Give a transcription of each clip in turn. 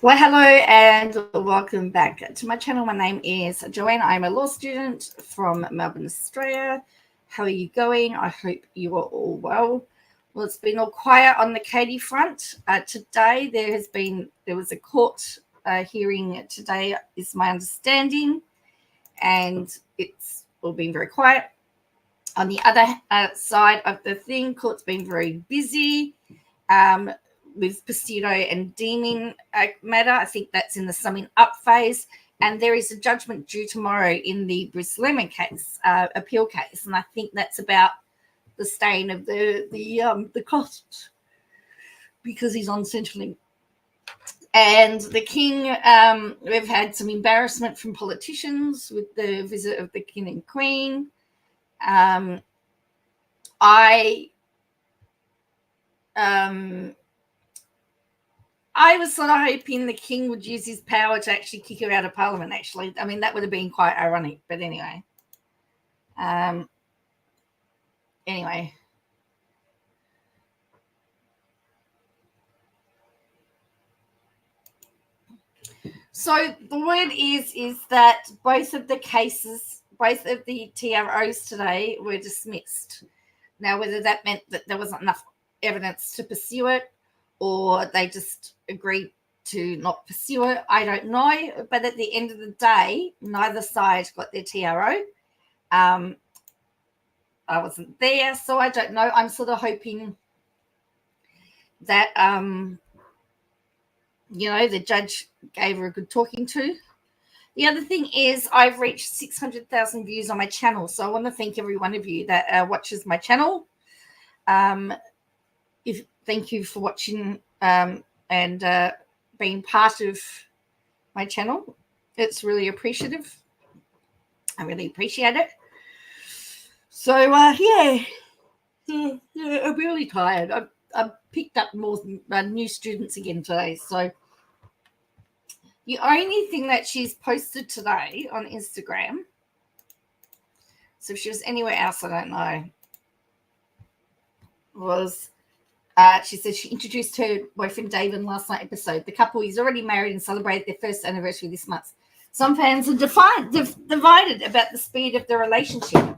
Well, hello and welcome back to my channel. My name is Joanne. I'm a law student from Melbourne, Australia. How are you going? I hope you are all well. Well, it's been all quiet on the Katie front. Today there was a court hearing today, is my understanding, and it's all been very quiet. On the other side of the thing, court's been very busy. With Postal and deeming matter. I think that's in the summing up phase. And there is a judgment due tomorrow in the Bruce Lemon case, appeal case. And I think that's about the staying of the costs because he's on Centrelink. And the King, we've had some embarrassment from politicians with the visit of the King and Queen. I was sort of hoping the King would use his power to actually kick her out of Parliament, actually. I mean, that would have been quite ironic. But anyway. So the word is that both of the TROs today were dismissed. Now, whether that meant that there wasn't enough evidence to pursue it, or they just agreed to not pursue it, I don't know. But at the end of the day, neither side got their TRO. I wasn't there, so I don't know. I'm sort of hoping that, the judge gave her a good talking to. The other thing is I've reached 600,000 views on my channel, so I want to thank every one of you that watches my channel. Thank you for watching and being part of my channel. It's really appreciative. I really appreciate it. So, I'm really tired. I've picked up more new students again today. So the only thing that she's posted today on Instagram, so if she was anywhere else, I don't know, was... she said she introduced her boyfriend David in last night's episode. The couple is already married and celebrated their first anniversary this month. Some fans are divided about the speed of the relationship.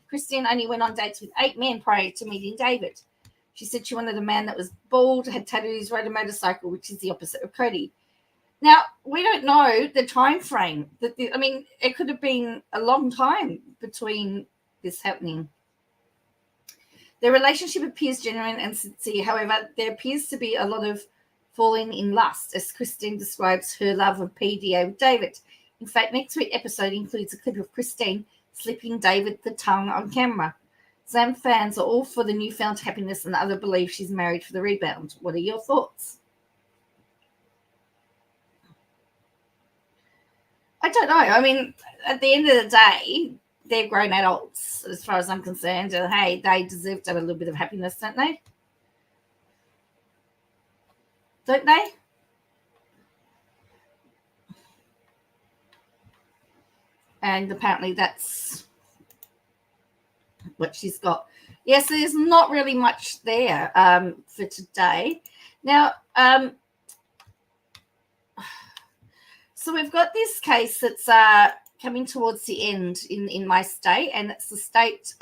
Christine only went on dates with 8 men prior to meeting David. She said she wanted a man that was bald, had tattoos, rode a motorcycle, which is the opposite of Cody. Now, we don't know the time frame. It could have been a long time between this happening. Their relationship appears genuine and sincere. However, there appears to be a lot of falling in lust, as Christine describes her love of PDA with David. In fact, next week's episode includes a clip of Christine slipping David the tongue on camera. Some fans are all for the newfound happiness and others believe she's married for the rebound. What are your thoughts? I don't know. I mean, at the end of the day, they're grown adults, as far as I'm concerned. And hey, they deserve to have a little bit of happiness, don't they? Don't they? And apparently that's what she's got. Yes, there's not really much there for today. Now, so we've got this case that's coming towards the end in my state, and it's the state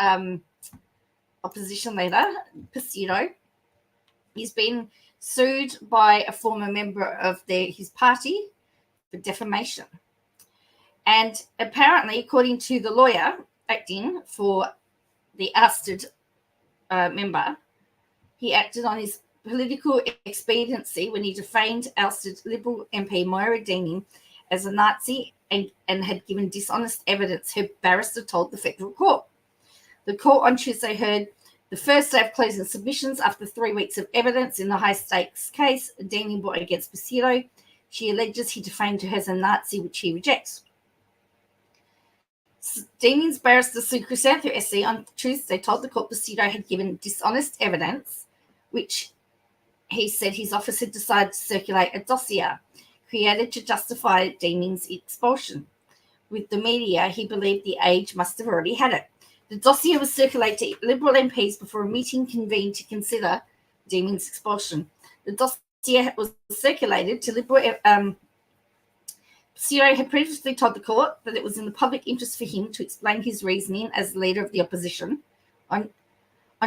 opposition leader, Postal. He's been sued by a former member of his party for defamation. And apparently, according to the lawyer acting for the ousted member, he acted on his political expediency when he defamed ousted Liberal MP Moira Deeming as a Nazi and had given dishonest evidence, her barrister told the federal court. The court on Tuesday heard the first day of closing submissions after 3 weeks of evidence in the high-stakes case Deeming brought against Posito. She alleges he defamed her as a Nazi, which he rejects. Deeming's barrister Sue Chrysanthou SC on Tuesday told the court Posito had given dishonest evidence, which he said his office had decided to circulate a dossier created to justify Deeming's expulsion. With the media, he believed the Age must have already had it. The dossier was circulated to Liberal MPs before a meeting convened to consider Deeming's expulsion. The dossier was circulated to Liberal Posito had previously told the court that it was in the public interest for him to explain his reasoning as leader of the opposition. On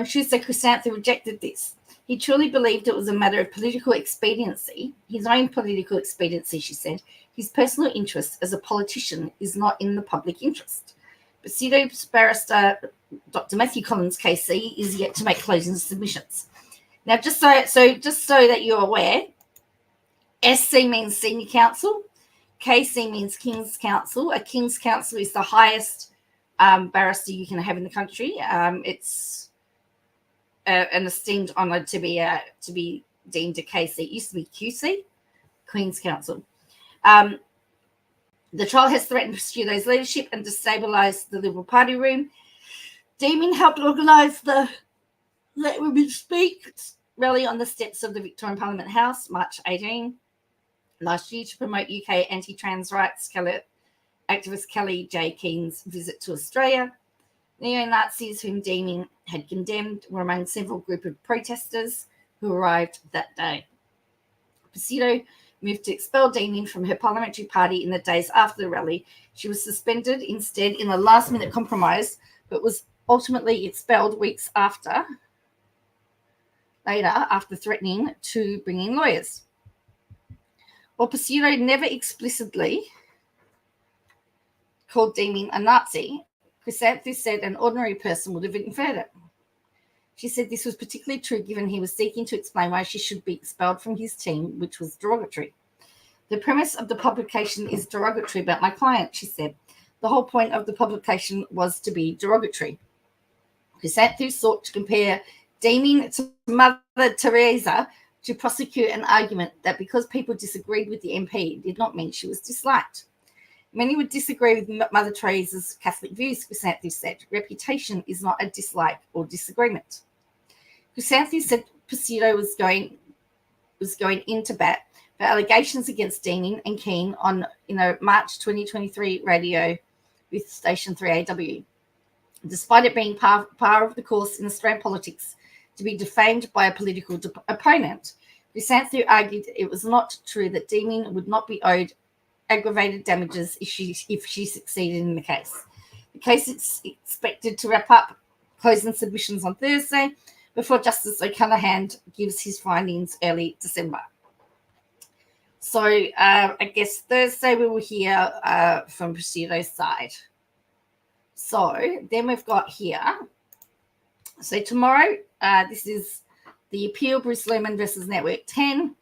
Tuesday, Chrysanthou rejected this. He truly believed it was a matter of political expediency, his own political expediency, she said. His personal interest as a politician is not in the public interest. Posito's barrister, Dr. Matthew Collins, KC, is yet to make closing submissions. Now, just so that you're aware, SC means senior counsel, KC means King's Counsel. A King's Counsel is the highest barrister you can have in the country. It's an esteemed honour to be deemed a KC. It used to be QC, Queen's Counsel. The trial has threatened Posito's leadership and destabilised the Liberal Party room. Deeming helped organise the Let Women Speak rally on the steps of the Victorian Parliament House, March 18 last year, to promote UK anti-trans rights activist Kelly J. Keen's visit to Australia. Neo-Nazis whom Deeming had condemned were among several group of protesters who arrived that day. Posito moved to expel Deeming from her parliamentary party in the days after the rally. She was suspended instead in a last-minute compromise, but was ultimately expelled weeks later after threatening to bring in lawyers. While Posito never explicitly called Deeming a Nazi, Chrysanthou said an ordinary person would have inferred it. She said this was particularly true given he was seeking to explain why she should be expelled from his team, which was derogatory. The premise of the publication is derogatory about my client, she said. The whole point of the publication was to be derogatory. Chrysanthou sought to compare Deeming to Mother Teresa to prosecute an argument that because people disagreed with the MP did not mean she was disliked. Many would disagree with Mother Teresa's Catholic views, Chrysanthou said. Reputation is not a dislike or disagreement. Chrysanthou said Posito was going into bat for allegations against Deeming and Keane on March 2023 radio with Station 3AW. Despite it being par of the course in Australian politics to be defamed by a political opponent, Chrysanthou argued it was not true that Deeming would not be owed aggravated damages if she succeeded in the case. The case is expected to wrap up closing submissions on Thursday before Justice O'Callaghan gives his findings early December. So I guess Thursday we will hear from Posito's side. So then we've got here. So tomorrow, this is the appeal, Bruce Luhrmann versus Network 10.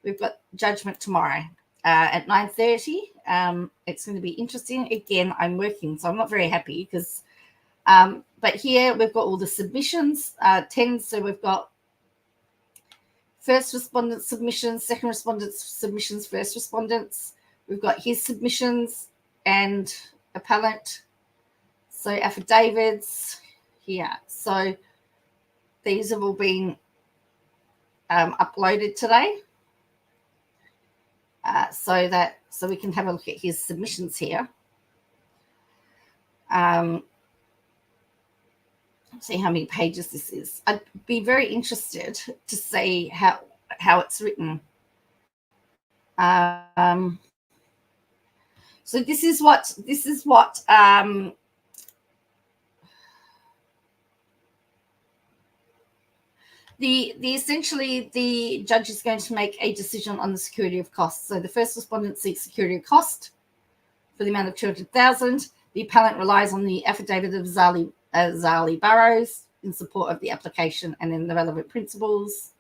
We've got judgment tomorrow at 9:30. It's going to be interesting. Again, I'm working, so I'm not very happy because, but here we've got all the submissions, 10. So we've got first respondent submissions, second respondent submissions, first respondents. We've got his submissions and appellant. So affidavits here. So these have all been uploaded today. So we can have a look at his submissions here. See how many pages this is. I'd be very interested to see how it's written. So this is what the essentially the judge is going to make a decision on the security of costs. So the first respondent seeks security of cost for the amount of $200,000. The appellant relies on the affidavit of Zali Burrows in support of the application and in the relevant principles.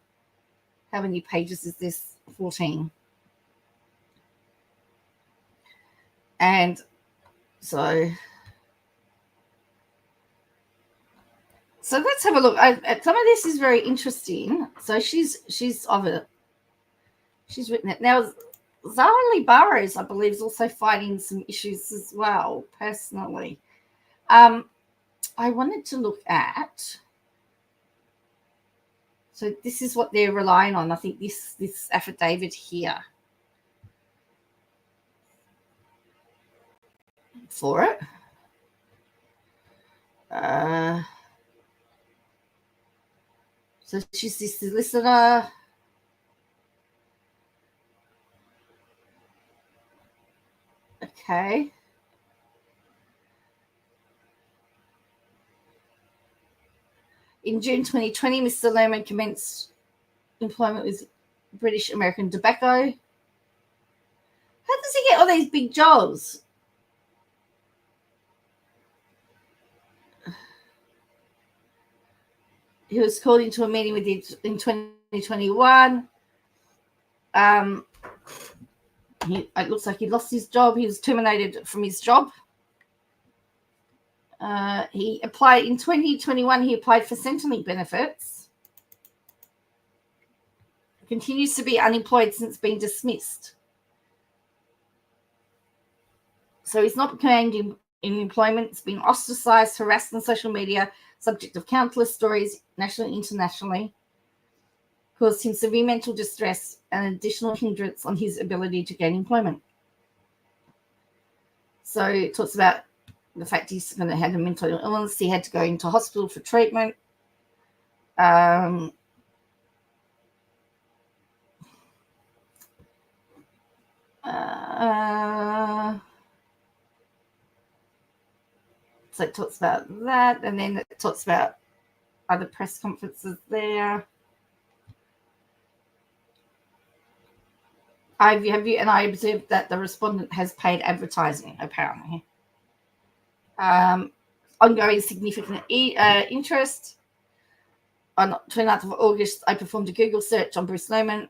How many pages is this? 14. And so let's have a look. Some of this is very interesting. So she's written it. Now, Zara Burrows, I believe, is also fighting some issues as well, personally. I wanted to look at. So this is what they're relying on. I think this affidavit here for it. So she's the solicitor. Okay. In June 2020, Mr. Lerman commenced employment with British American Tobacco. How does he get all these big jobs? He was called into a meeting with it in 2021. It looks like he lost his job. He was terminated from his job. He applied in 2021. He applied for Centrelink benefits. Continues to be unemployed since being dismissed. So he's not claimed in employment. He's been ostracized, harassed on social media, subject of countless stories, nationally and internationally, caused him severe mental distress and additional hindrance on his ability to gain employment. So it talks about the fact he's going to have a mental illness. He had to go into hospital for treatment. So it talks about that, and then it talks about other press conferences there. I observed that the respondent has paid advertising, apparently. Ongoing significant interest. On 29th of August, I performed a Google search on Bruce Lerman.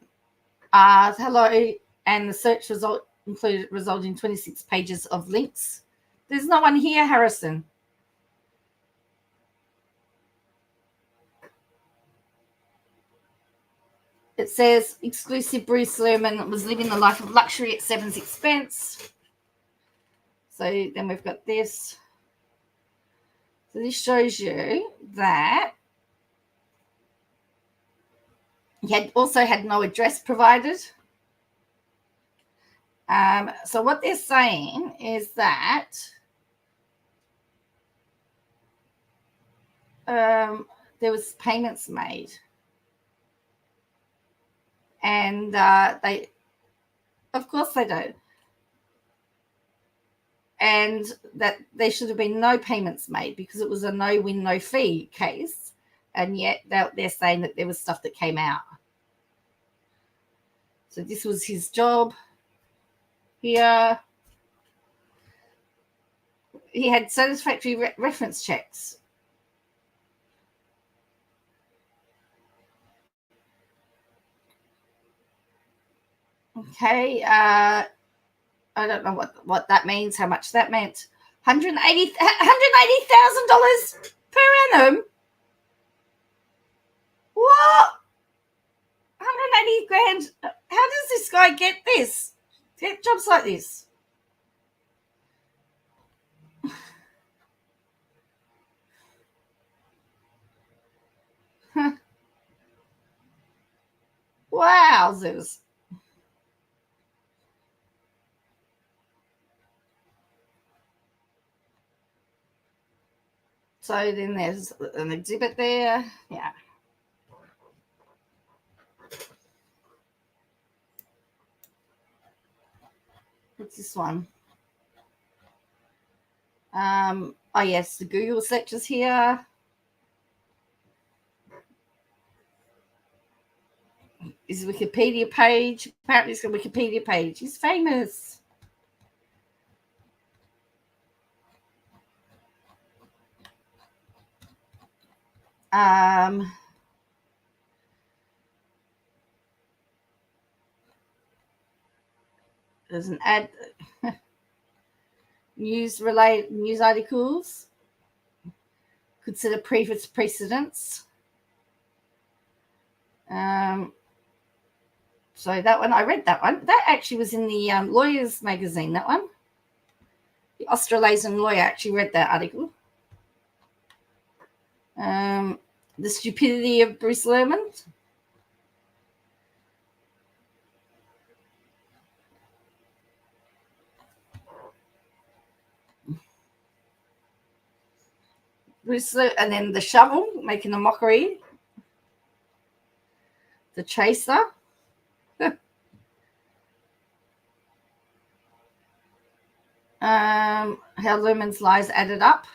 Hello, and the search result resulted in 26 pages of links. There's no one here, Harrison. It says exclusive Bruce Lerman was living the life of luxury at Seven's expense. So then we've got this. So this shows you that he had also had no address provided. So what they're saying is that there was payments made. And they, of course they don't. And that there should have been no payments made because it was a no-win, no-fee case. And yet they're saying that there was stuff that came out. So this was his job here. He had satisfactory reference checks. Okay, I don't know what that means, how much that meant. $180,000 per annum? What? 180 grand? How does this guy get this? Get jobs like this? Wowzers. So then there's an exhibit there. Yeah. What's this one? Oh, yes, the Google searches here. His Wikipedia page. Apparently, it's a Wikipedia page. He's famous. There's an ad. News articles. Consider previous precedents. So that one, I read that one. That actually was in the Lawyers magazine, that one. The Australasian lawyer actually read that article. The stupidity of Bruce Lerman. And then the shovel, making a mockery. The chaser. How Lerman's lies added up.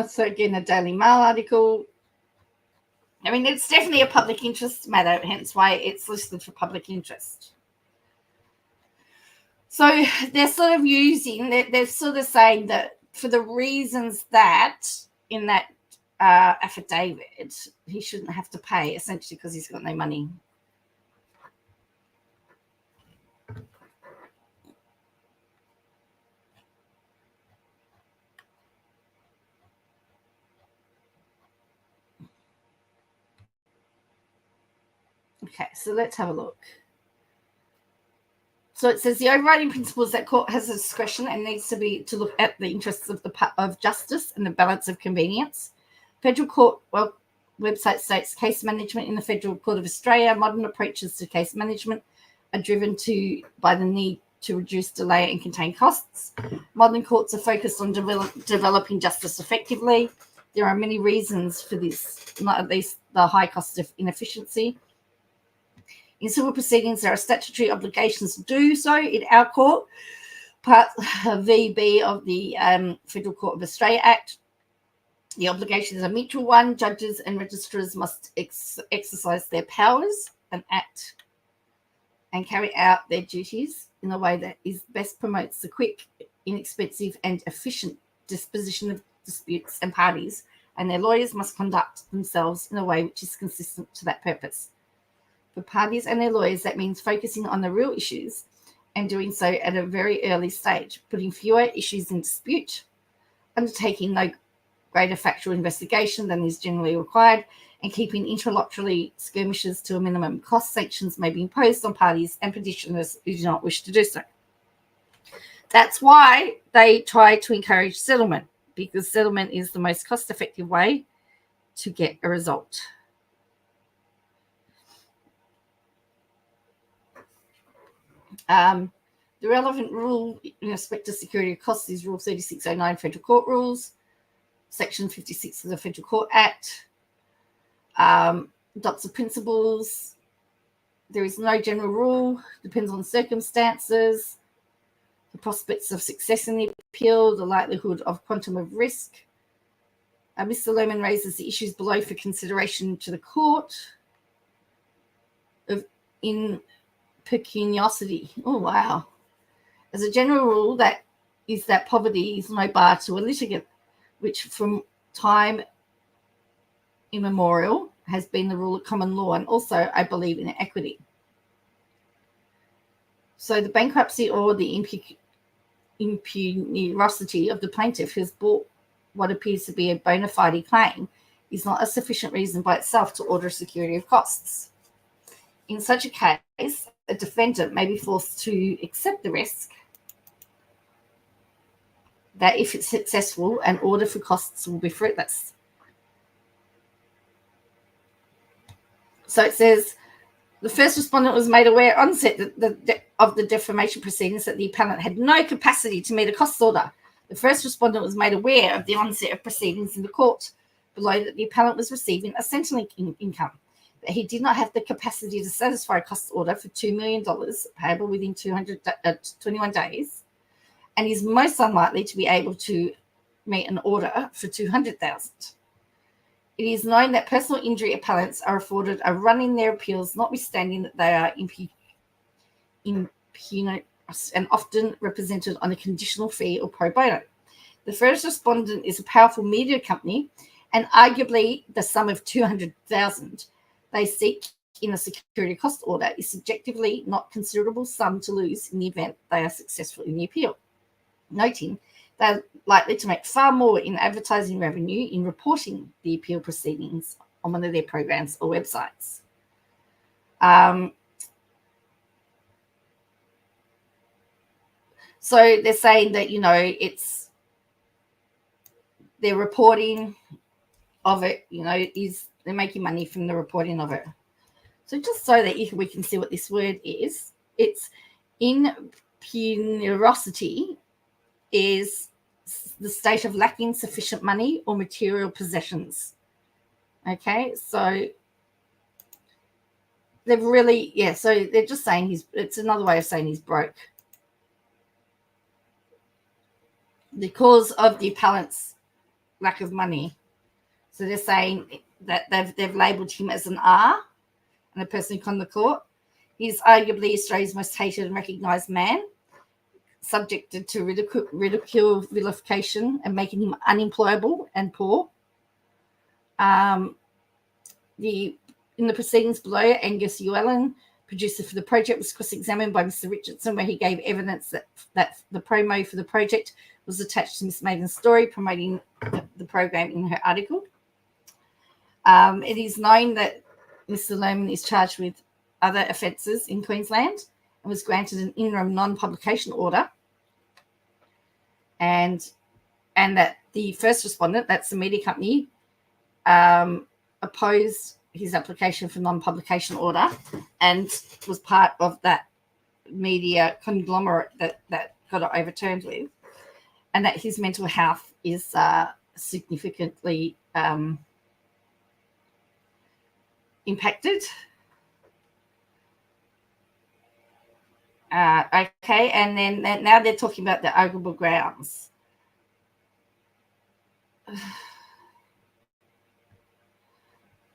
So again, a Daily Mail article. I mean, it's definitely a public interest matter, hence why it's listed for public interest. So they're sort of they're sort of saying that for the reasons that in that affidavit, he shouldn't have to pay, essentially because he's got no money. Okay, so let's have a look. So it says the overriding principle is that court has a discretion and needs to look at the interests of justice and the balance of convenience. Federal court website states case management in the Federal Court of Australia. Modern approaches to case management are driven by the need to reduce delay and contain costs. Modern courts are focused on developing justice effectively. There are many reasons for this, not at least the high cost of inefficiency. In civil proceedings, there are statutory obligations to do so. In our court, Part VB of the Federal Court of Australia Act, the obligation is a mutual one. Judges and registrars must exercise their powers and act and carry out their duties in a way that best promotes the quick, inexpensive, and efficient disposition of disputes, and parties and their lawyers must conduct themselves in a way which is consistent to that purpose. For parties and their lawyers, that means focusing on the real issues and doing so at a very early stage, putting fewer issues in dispute, undertaking no greater factual investigation than is generally required, and keeping interlocutory skirmishes to a minimum. Cost sanctions may be imposed on parties and petitioners who do not wish to do so. That's why they try to encourage settlement, because settlement is the most cost-effective way to get a result. The relevant rule in respect to security of costs is Rule 3609 Federal Court Rules, Section 56 of the Federal Court Act. Adopts the principles. There is no general rule. Depends on circumstances, the prospects of success in the appeal, the likelihood of quantum of risk. Mr. Lerman raises the issues below for consideration to the court of impecuniosity. Oh, wow. As a general rule, that poverty is no bar to a litigant, which from time immemorial has been the rule of common law, and also I believe in equity. So the bankruptcy or the impetuosity of the plaintiff who has brought what appears to be a bona fide claim is not a sufficient reason by itself to order security of costs. In such a case, a defendant may be forced to accept the risk that if it's successful, an order for costs will be fruitless. So it says, the first respondent was made aware at onset of the defamation proceedings that the appellant had no capacity to meet a costs order. The first respondent was made aware of the onset of proceedings in the court below that the appellant was receiving a Centrelink income, that he did not have the capacity to satisfy a costs order for $2 million payable within 21 days, and is most unlikely to be able to meet an order for $200,000. It is known that personal injury appellants are afforded a run in their appeals, notwithstanding that they are and often represented on a conditional fee or pro bono. The first respondent is a powerful media company, and arguably the sum of $200,000 they seek in a security cost order is subjectively not considerable sum to lose in the event they are successful in the appeal. Noting they're likely to make far more in advertising revenue in reporting the appeal proceedings on one of their programs or websites. So they're saying that, it's their reporting of it, they're making money from the reporting of it. So just so that we can see what this word is, it's impetuosity is the state of lacking sufficient money or material possessions. Okay, so they've really, so they're just saying it's another way of saying he's broke. Because of the appellant's lack of money. So they're saying that they've labelled him as an R and a person who come to court. He's arguably Australia's most hated and recognised man, subjected to ridicule, vilification, and making him unemployable and poor. In the proceedings below, Angus Llewellyn, producer for the project, was cross-examined by Mr. Richardson, where he gave evidence that the promo for the project was attached to Miss Maiden's story promoting the program in her article. It is known that Mr. Lohman is charged with other offences in Queensland and was granted an interim non-publication order, and that the first respondent, that's the media company, opposed his application for non-publication order and was part of that media conglomerate that got it overturned with, and that his mental health is significantly impacted. Okay, and then now they're talking about the arguable grounds.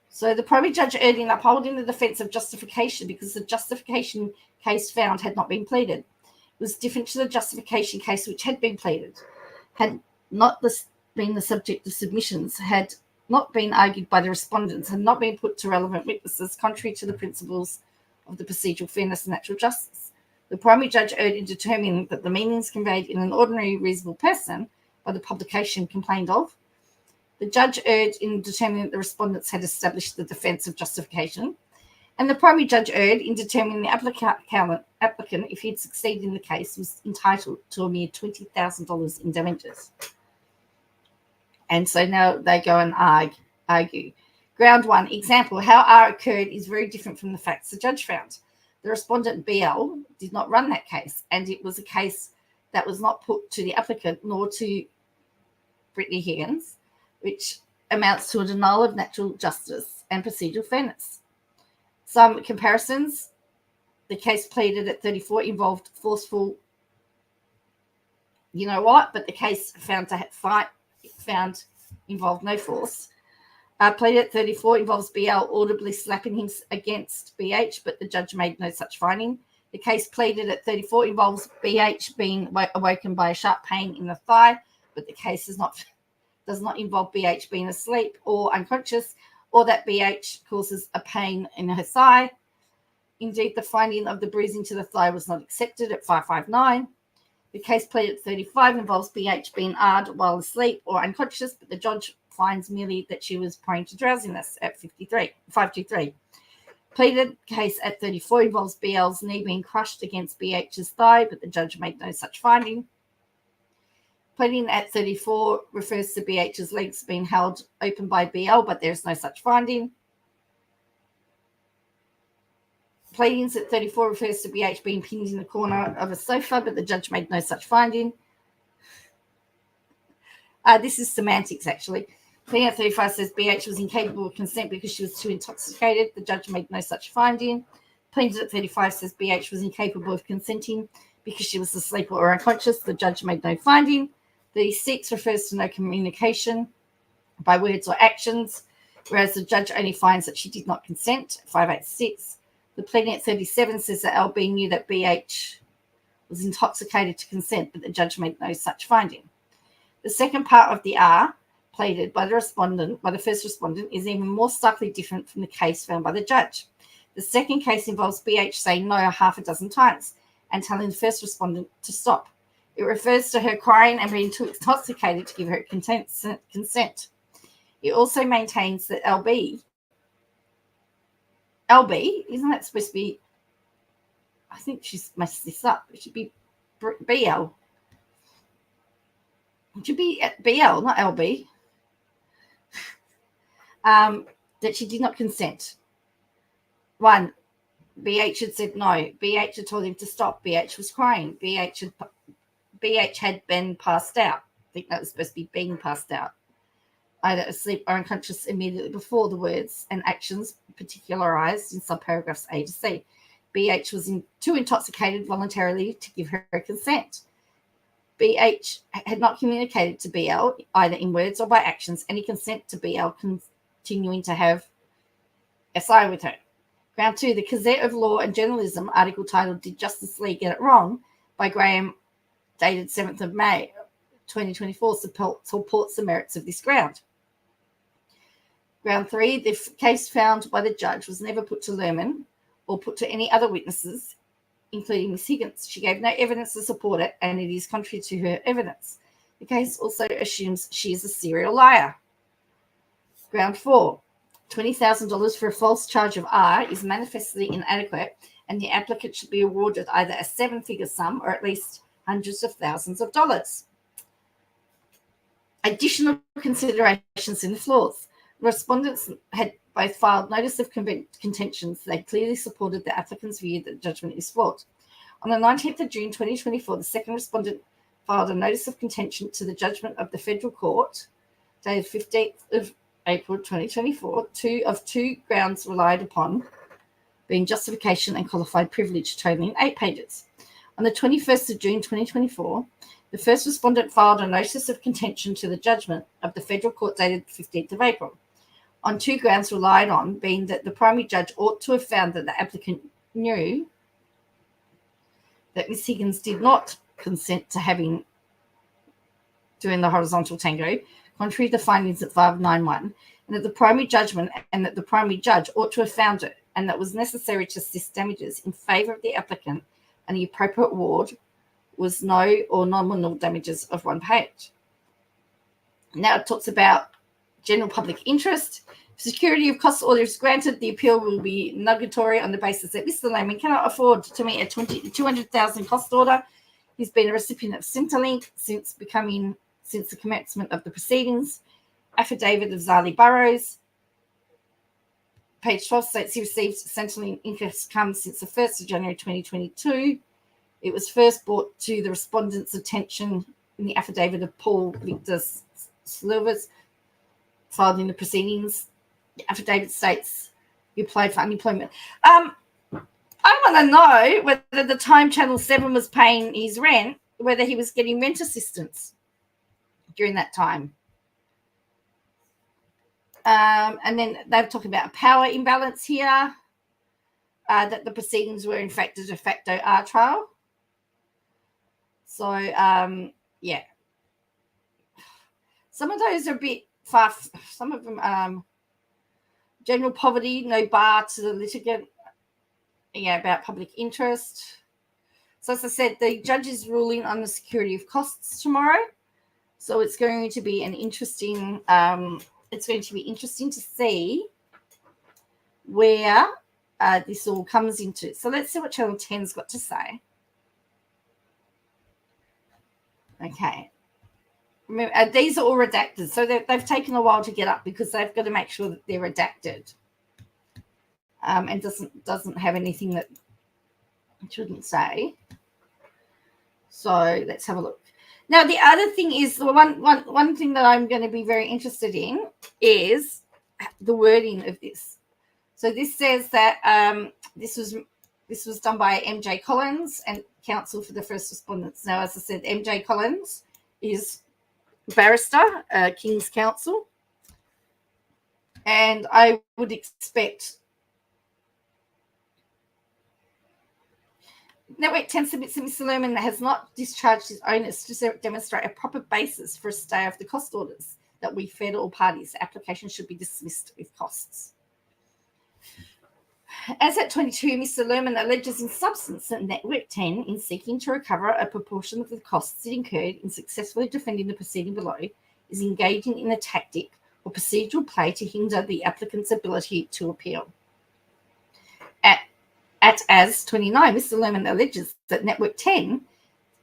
So the primary judge erred in upholding the defence of justification because the justification case found had not been pleaded. It was different to the justification case which had been pleaded, had not been the subject of submissions, had not been argued by the respondents, had not been put to relevant witnesses, contrary to the principles of the procedural fairness and natural justice. The primary judge erred in determining that the meanings conveyed in an ordinary reasonable person by the publication complained of. The judge erred in determining that the respondents had established the defence of justification, and the primary judge erred in determining the applicant, if he had succeeded in the case, was entitled to a mere $20,000 in damages. And so now they go and argue. Ground one, example, how R occurred is very different from the facts the judge found. The respondent BL did not run that case, and it was a case that was not put to the applicant nor to Brittany Higgins, which amounts to a denial of natural justice and procedural fairness. Some comparisons: the case pleaded at 34 involved forceful, but the case found involved no force. Pleaded at 34 involves BL audibly slapping him against BH, but the judge made no such finding. The case pleaded at 34 involves BH being awoken by a sharp pain in the thigh, but the case does not involve BH being asleep or unconscious, or that BH causes a pain in her thigh. Indeed, the finding of the bruising to the thigh was not accepted at 559. The case pleaded at 35 involves BH being R'd while asleep or unconscious, but the judge finds merely that she was prone to drowsiness at 523. Pleaded case at 34 involves BL's knee being crushed against BH's thigh, but the judge made no such finding. Pleading at 34 refers to BH's legs being held open by BL, but there is no such finding. Pleadings at 34 refers to BH being pinned in the corner of a sofa, but the judge made no such finding. This is semantics, actually. Pleading at 35 says BH was incapable of consent because she was too intoxicated. The judge made no such finding. Pleadings at 35 says BH was incapable of consenting because she was asleep or unconscious. The judge made no finding. 36 refers to no communication by words or actions, whereas the judge only finds that she did not consent. 586. The pleading at 37 says that LB knew that BH was intoxicated to consent, but the judge made no such finding. The second part of the R pleaded by the first respondent, is even more starkly different from the case found by the judge. The second case involves BH saying no half a dozen times and telling the first respondent to stop. It refers to her crying and being too intoxicated to give her consent. It also maintains that LB, isn't that supposed to be, I think she's messed this up. It should be BL. It should be BL, not LB. That she did not consent. 1, BH had said no. BH had told him to stop. BH was crying. BH had been passed out. I think that was supposed to be being passed out. Either asleep or unconscious immediately before the words and actions particularized in subparagraphs A to C. BH was too intoxicated voluntarily to give her consent. BH had not communicated to BL, either in words or by actions, any consent to BL continuing to have SI with her. Ground 2, the Gazette of Law and Journalism article titled Did Justice Lee Get It Wrong? By Graham, dated 7th of May 2024, supports the merits of this ground. Ground 3, the case found by the judge was never put to Lerman or put to any other witnesses, including Ms. Higgins. She gave no evidence to support it, and it is contrary to her evidence. The case also assumes she is a serial liar. Ground 4, $20,000 for a false charge of R is manifestly inadequate, and the applicant should be awarded either a 7-figure sum or at least hundreds of thousands of dollars. Additional considerations in the flaws. Respondents had both filed notice of contentions. They clearly supported the applicant's view that the judgment is flawed. On the 19th of June 2024, the second respondent filed a notice of contention to the judgment of the federal court, dated 15th of April 2024, two grounds relied upon, being justification and qualified privilege, totaling 8 pages. On the 21st of June 2024, the first respondent filed a notice of contention to the judgment of the federal court dated 15th of April, on 2 grounds relied on, being that the primary judge ought to have found that the applicant knew that Ms. Higgins did not consent to doing the horizontal tango, contrary to the findings at 591, and that the primary judge ought to have found it, and that was necessary to assist damages in favour of the applicant, and the appropriate award was no or nominal damages of 1 page. Now it talks about general public interest. If security of cost order is granted, the appeal will be nugatory on the basis that Mr. Layman cannot afford to meet a $200,000 cost order. He's been a recipient of Centrelink since the commencement of the proceedings. Affidavit of Zali Burrows, page 12, states he received Centrelink income since the 1st of January 2022. It was first brought to the respondent's attention in the affidavit of Paul Victor Silvers, filed in the proceedings. The affidavit states he applied for unemployment. I want to know whether the time Channel 7 was paying his rent, whether he was getting rent assistance during that time. And then they've talked about a power imbalance here, that the proceedings were in fact a de facto R trial. So, yeah. Some of those are a bit far. Some of them, general poverty, no bar to the litigant. Yeah, about public interest. So, as I said, the judge is ruling on the security of costs tomorrow. So it's going to be an interesting. It's going to be interesting to see where this all comes into. So let's see what Channel 10's got to say. Okay. Remember, these are all redacted. So they've taken a while to get up because they've got to make sure that they're redacted. And doesn't have anything that it shouldn't say. So let's have a look. Now, the other thing is, the one thing that I'm going to be very interested in is the wording of this. So this says that this was done by MJ Collins and counsel for the first respondents. Now, as I said, MJ Collins is barrister, King's Counsel, and I would expect Network 10 submits that Mr. Lerman has not discharged his onus to demonstrate a proper basis for a stay of the cost orders that we fed all parties. The application should be dismissed with costs. As at 22, Mr. Lerman alleges in substance that Network 10, in seeking to recover a proportion of the costs it incurred in successfully defending the proceeding below, is engaging in a tactic or procedural play to hinder the applicant's ability to appeal. At as 29, Mr. Lerman alleges that Network 10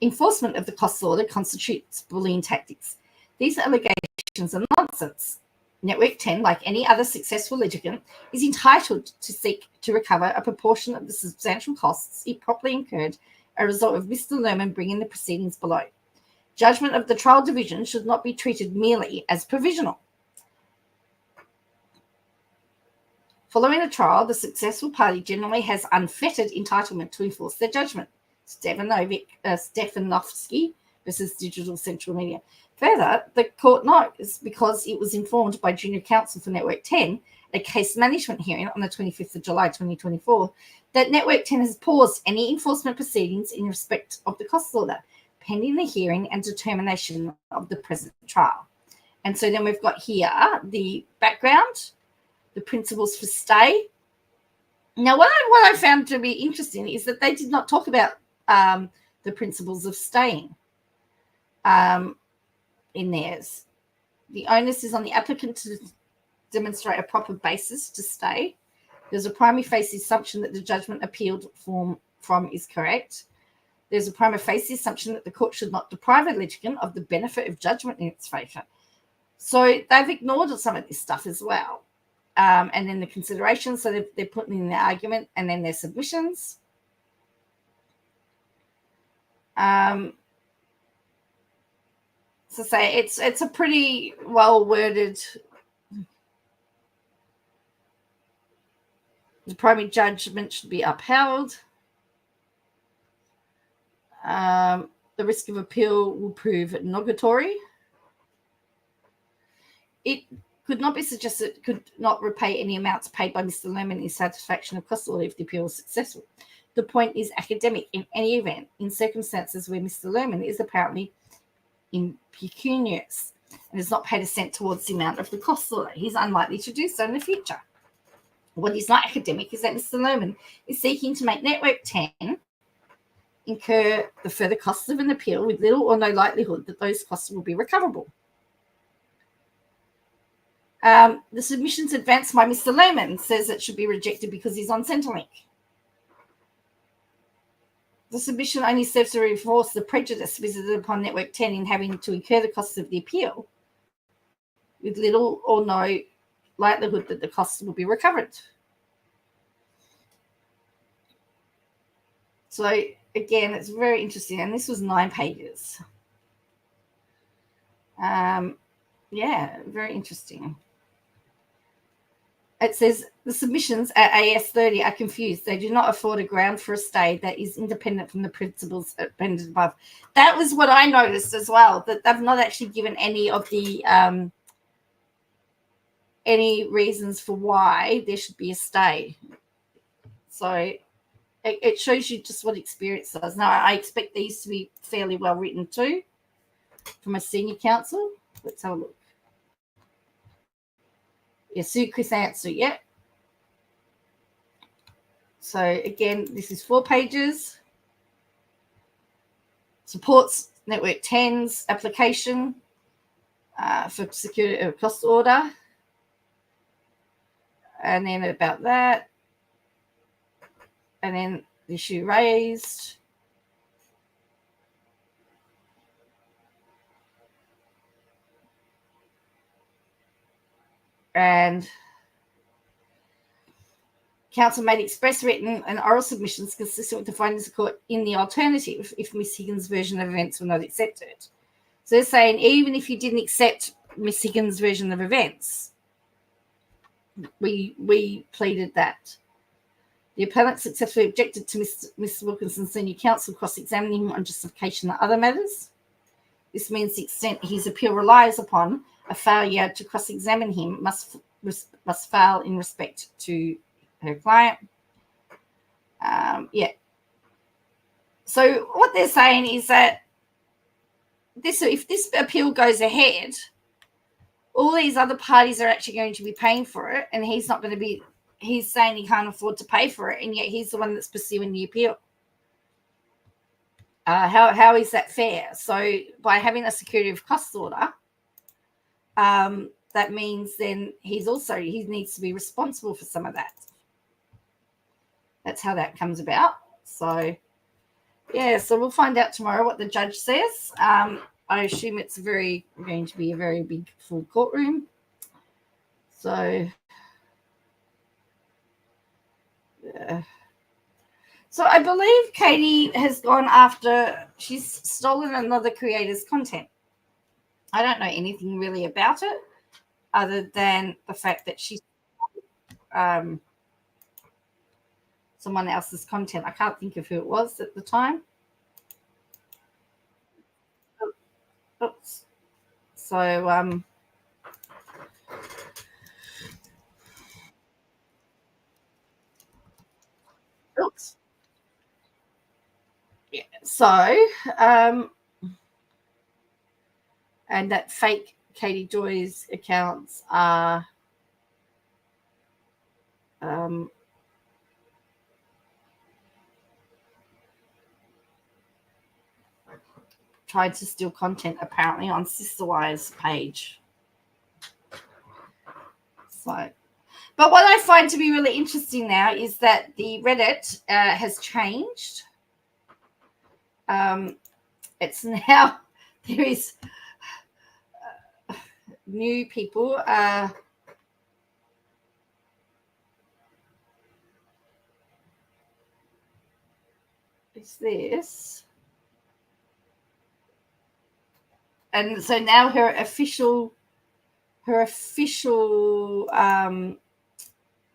enforcement of the cost order constitutes bullying tactics. These allegations are nonsense. Network 10, like any other successful litigant, is entitled to seek to recover a proportion of the substantial costs it properly incurred as a result of Mr. Lerman bringing the proceedings below. Judgment of the trial division should not be treated merely as provisional. Following a trial, the successful party generally has unfettered entitlement to enforce their judgment. Stefanovsky versus Digital Central Media. Further, the court knows, because it was informed by junior counsel for Network 10 at a case management hearing on the 25th of July 2024, that Network 10 has paused any enforcement proceedings in respect of the cost order, pending the hearing and determination of the present trial. And so then we've got here the background, the principles for stay. Now, what I found to be interesting is that they did not talk about the principles of staying in theirs. The onus is on the applicant to demonstrate a proper basis to stay. There's a prima facie assumption that the judgment appealed from is correct. There's a prima facie assumption that the court should not deprive a litigant of the benefit of judgment in its favour. So they've ignored some of this stuff as well. And then the considerations, so they're putting in their argument and then their submissions. So say it's a pretty well worded. The primary judgment should be upheld. The risk of appeal will prove nugatory. It could not be suggested it could not repay any amounts paid by Mr. Lerman in satisfaction of cost order if the appeal was successful. The point is academic in any event, in circumstances where Mr. Lerman is apparently impecunious and has not paid a cent towards the amount of the cost order. He's unlikely to do so in the future. What is not academic is that Mr. Lerman is seeking to make Network 10 incur the further costs of an appeal with little or no likelihood that those costs will be recoverable. The submissions advanced by Mr. Lerman says it should be rejected because he's on Centrelink. The submission only serves to reinforce the prejudice visited upon Network 10 in having to incur the costs of the appeal with little or no likelihood that the costs will be recovered. So, again, it's very interesting. And this was 9 pages. Yeah, very interesting. It says the submissions at AS30 are confused. They do not afford a ground for a stay that is independent from the principles appended above. That was what I noticed as well, that they've not actually given any of the any reasons for why there should be a stay. So it shows you just what experience does. Now, I expect these to be fairly well written too from a senior counsel. Let's have a look. Yeah, Sue Chris answer, yeah. So again, this is 4 pages. Supports Network 10's application for security cost order. And then about that. And then the issue raised. And counsel made express written and oral submissions consistent with the findings of court in the alternative if Miss Higgins' version of events were not accepted. So they're saying even if you didn't accept Miss Higgins' version of events, we pleaded that. The appellant successfully objected to Miss Wilkinson's senior counsel cross-examining him on justification and other matters. This means the extent his appeal relies upon a failure to cross-examine him must fail in respect to her client. Yeah. So what they're saying is that if this appeal goes ahead, all these other parties are actually going to be paying for it, and he's not going to be. He's saying he can't afford to pay for it, and yet he's the one that's pursuing the appeal. How is that fair? So by having a security of cost order, that means then he needs to be responsible for some of that. That's how that comes about. So yeah, so we'll find out tomorrow what the judge says. I assume it's going to be a very big full courtroom. So yeah. So I believe Katie has gone after, she's stolen another creator's content. I don't know anything really about it other than the fact that she's someone else's content. I can't think of who it was at the time. Oops. So oops. Yeah. So and that fake Katie Joy's accounts are tried to steal content apparently on Sisterwire's page. So, but what I find to be really interesting now is that the Reddit has changed. It's now there is new people. Is this? And so now her official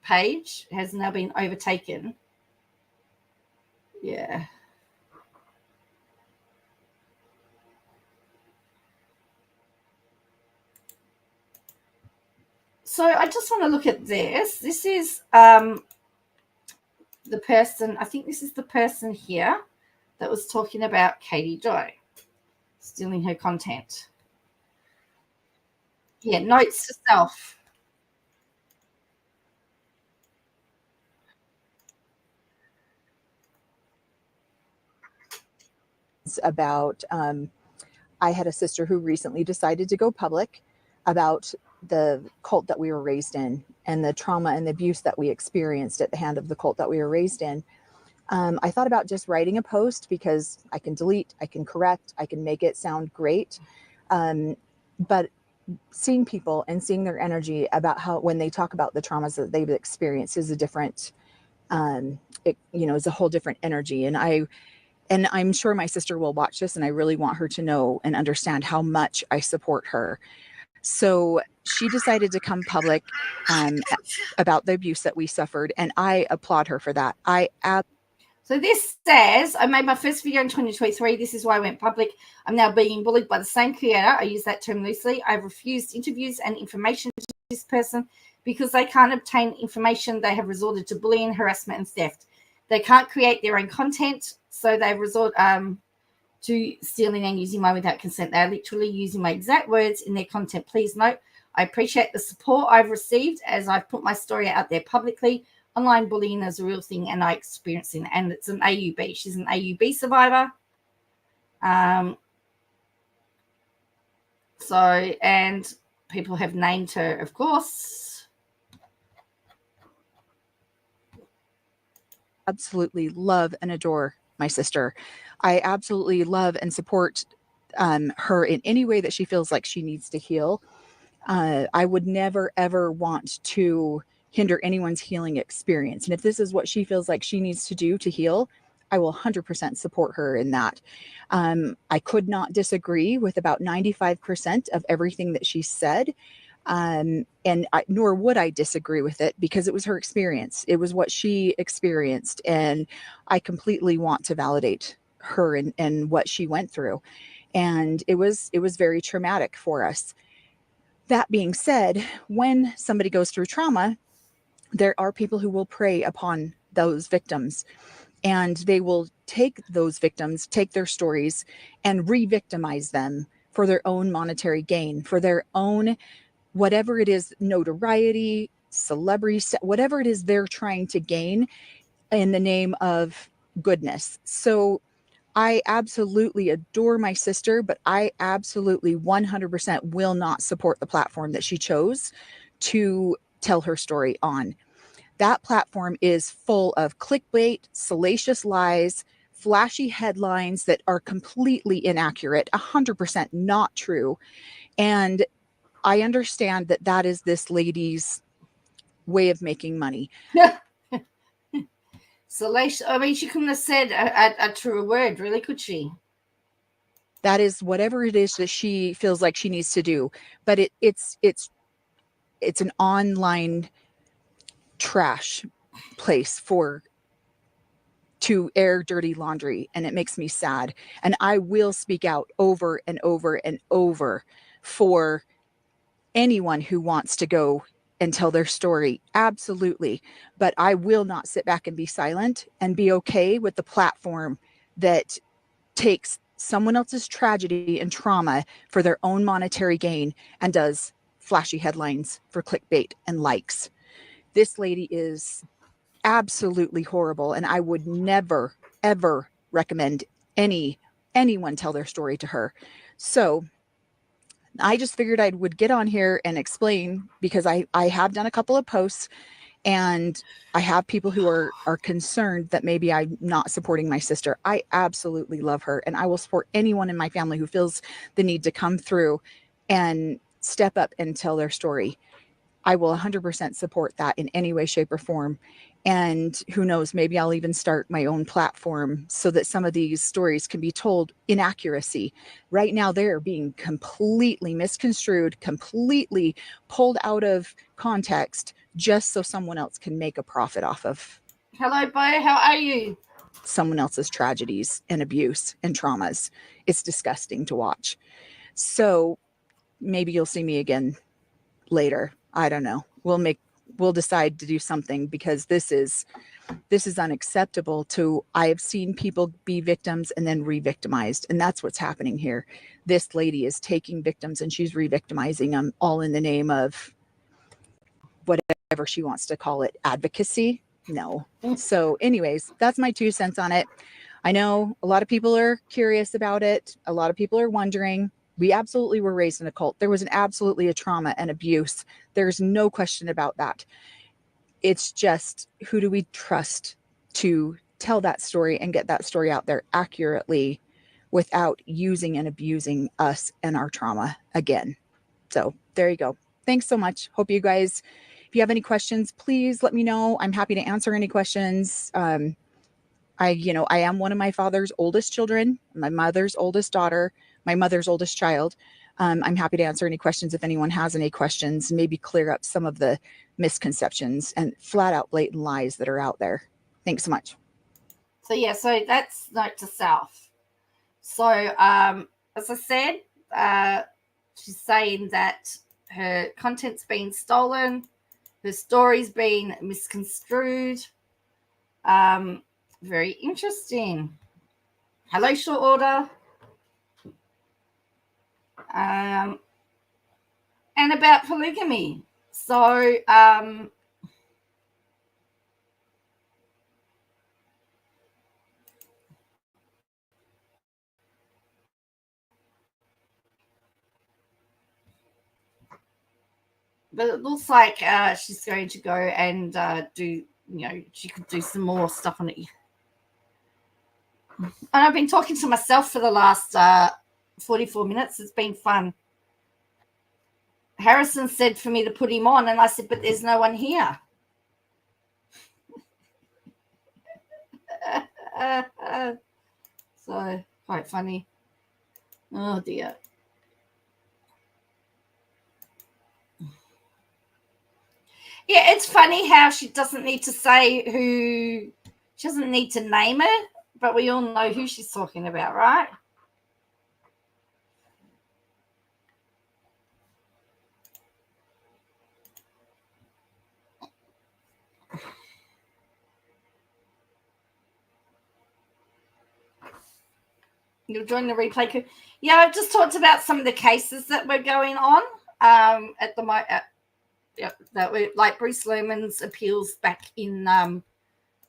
page has now been overtaken. Yeah. So I just want to look at this. This is the person, I think this is the person here that was talking about Katie Joy stealing her content. Yeah, notes to self. About I had a sister who recently decided to go public about the cult that we were raised in and the trauma and the abuse that we experienced at the hand of the cult that we were raised in. I thought about just writing a post because I can delete, I can correct, I can make it sound great. But seeing people and seeing their energy about how when they talk about the traumas that they've experienced is a different, is a whole different energy. And I'm sure my sister will watch this, and I really want her to know and understand how much I support her. So she decided to come public about the abuse that we suffered, and I applaud her for that. So this says, I made my first video in 2023. This is why I went public. I'm now being bullied by the same creator. I use that term loosely. I've refused interviews and information to this person because they can't obtain information. They have resorted to bullying, harassment, and theft. They can't create their own content, so they resort to stealing and using mine without consent. They are literally using my exact words in their content. Please note, I appreciate the support I've received as I've put my story out there publicly. Online bullying is a real thing, and I experience it. And it's an AUB. She's an AUB survivor. And people have named her, of course. Absolutely love and adore my sister. I absolutely love and support her in any way that she feels like she needs to heal. I would never, ever want to hinder anyone's healing experience. And if this is what she feels like she needs to do to heal, I will 100% support her in that. I could not disagree with about 95% of everything that she said. Nor would I disagree with it because it was her experience. It was what she experienced. And I completely want to validate her and what she went through. And it was very traumatic for us. That being said, when somebody goes through trauma, there are people who will prey upon those victims, and they will take those victims, take their stories, and re-victimize them for their own monetary gain, for their own, whatever it is, notoriety, celebrity, whatever it is they're trying to gain in the name of goodness. So I absolutely adore my sister, but I absolutely 100% will not support the platform that she chose to tell her story on. That platform is full of clickbait, salacious lies, flashy headlines that are completely inaccurate, 100% not true. And I understand that that is this lady's way of making money. Salacious. I mean, she couldn't have said a truer word, really, could she? That is whatever it is that she feels like she needs to do. But it's an online trash place to air dirty laundry, and it makes me sad. And I will speak out over and over and over for anyone who wants to go and tell their story. Absolutely. But I will not sit back and be silent and be okay with the platform that takes someone else's tragedy and trauma for their own monetary gain and does flashy headlines for clickbait and likes. This lady is absolutely horrible, and I would never, ever recommend anyone tell their story to her. So I just figured I would get on here and explain, because I have done a couple of posts, and I have people who are concerned that maybe I'm not supporting my sister. I absolutely love her, and I will support anyone in my family who feels the need to come through and step up and tell their story. I will 100% support that in any way, shape, or form. And who knows, maybe I'll even start my own platform so that some of these stories can be told in accuracy. Right now, they're being completely misconstrued, completely pulled out of context, just so someone else can make a profit off of. Hello, Bo. How are you? Someone else's tragedies and abuse and traumas. It's disgusting to watch. So maybe you'll see me again later. I don't know. We'll decide to do something, because this is unacceptable. I have seen people be victims and then re-victimized, and that's what's happening here. This lady is taking victims and she's re-victimizing them, all in the name of whatever she wants to call it, advocacy. No. So anyways, that's my 2 cents on it. I know a lot of people are curious about it. A lot of people are wondering. We absolutely were raised in a cult. There was absolutely a trauma and abuse. There's no question about that. It's just, who do we trust to tell that story and get that story out there accurately without using and abusing us and our trauma again? So there you go. Thanks so much. Hope you guys, if you have any questions, please let me know. I'm happy to answer any questions. I am one of my father's oldest children, my mother's oldest daughter, my mother's oldest child. I'm happy to answer any questions if anyone has any questions, maybe clear up some of the misconceptions and flat out blatant lies that are out there. Thanks so much. So that's note to self. So as I said, she's saying that her content's been stolen, her story's been misconstrued. Very interesting. Hello, short order. And about polygamy. So but it looks like she's going to go and do, she could do some more stuff on it. And I've been talking to myself for the last 44 minutes. It's been fun. Harrison said for me to put him on, and I said, but there's no one here. So quite funny. Oh dear. Yeah, it's funny how she doesn't need to say who, she doesn't need to name it, but we all know who she's talking about, right? You'll join the replay. Yeah, I've just talked about some of the cases that were going on at the moment. That were like Bruce Lerman's appeals back in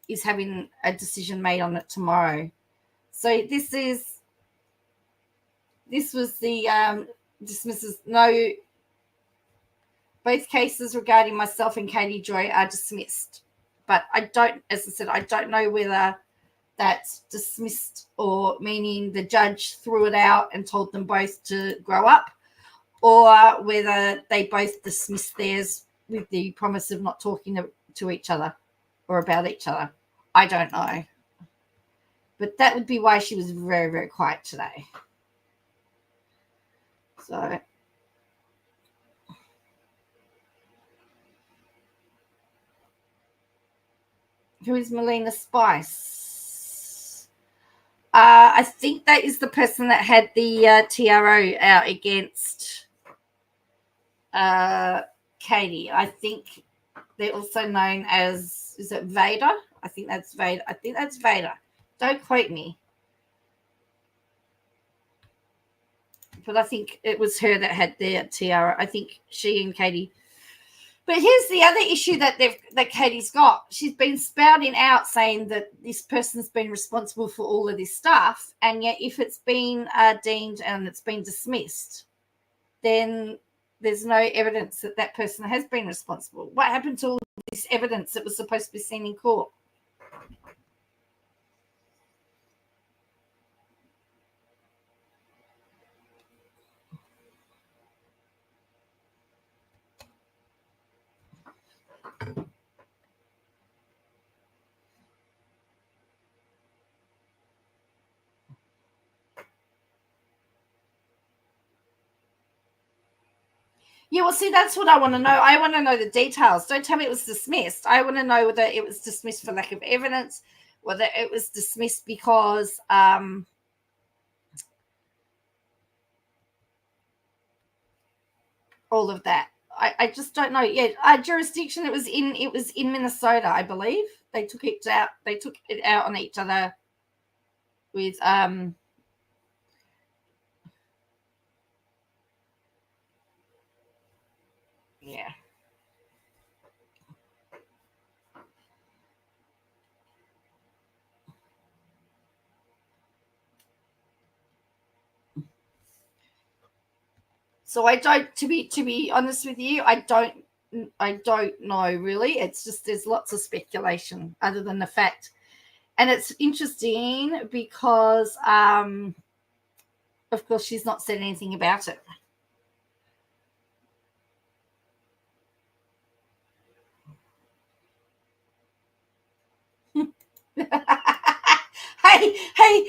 is having a decision made on it tomorrow. So this was the dismisses no. Both cases regarding myself and Katie Joy are dismissed, but I don't, as I said, I don't know whether that's dismissed or meaning the judge threw it out and told them both to grow up, or whether they both dismissed theirs with the promise of not talking to each other or about each other. I don't know. But that would be why she was very, very quiet today. So who is Melina Spice? I think that is the person that had the TRO out against Katie. I think they're also known as, is it Vader? I think that's Vader. Don't quote me. But I think it was her that had the tiara. I think she and Katie. But here's the other issue that Katie's got. She's been spouting out saying that this person's been responsible for all of this stuff, and yet if it's been deemed and it's been dismissed, then there's no evidence that that person has been responsible. What happened to all this evidence that was supposed to be seen in court? Yeah, well, see, that's what I want to know. I want to know the details. Don't tell me it was dismissed. I want to know whether it was dismissed for lack of evidence, whether it was dismissed because all of that. I just don't know. Yeah, jurisdiction. It was in Minnesota, I believe. They took it out. They took it out on each other with yeah. So I don't, to be honest with you, I don't know really. It's just there's lots of speculation other than the fact, and it's interesting because of course she's not said anything about it. hey,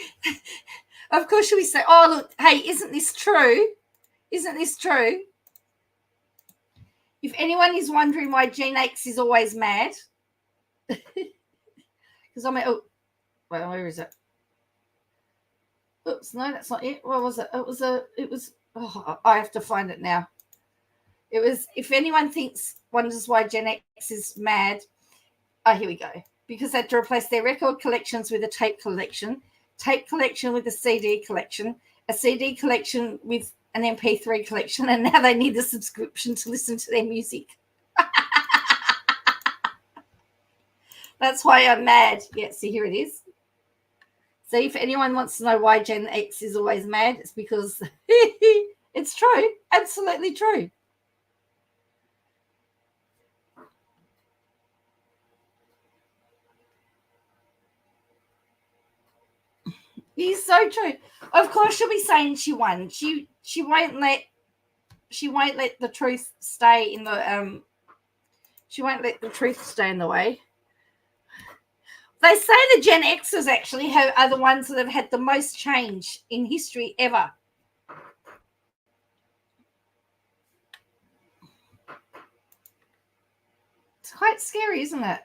of course should we say, oh look, hey, isn't this true? Isn't this true? If anyone is wondering why Gen X is always mad, because I'm oh, well, where is it? Oops, no, that's not it. What was it? It was. Oh, I have to find it now. It was. If anyone wonders why Gen X is mad, here we go. Because they had to replace their record collections with a tape collection with a CD collection, a CD collection with an MP3 collection, and now they need a subscription to listen to their music. That's why I'm mad. Yeah, see, here it is. So if anyone wants to know why Gen X is always mad, it's because it's true. Absolutely true. He's so true. Of course she'll be saying she won. She won't let the truth stay in the she won't let the truth stay in the way. They say the Gen Xers actually are the ones that have had the most change in history ever. It's quite scary, isn't it?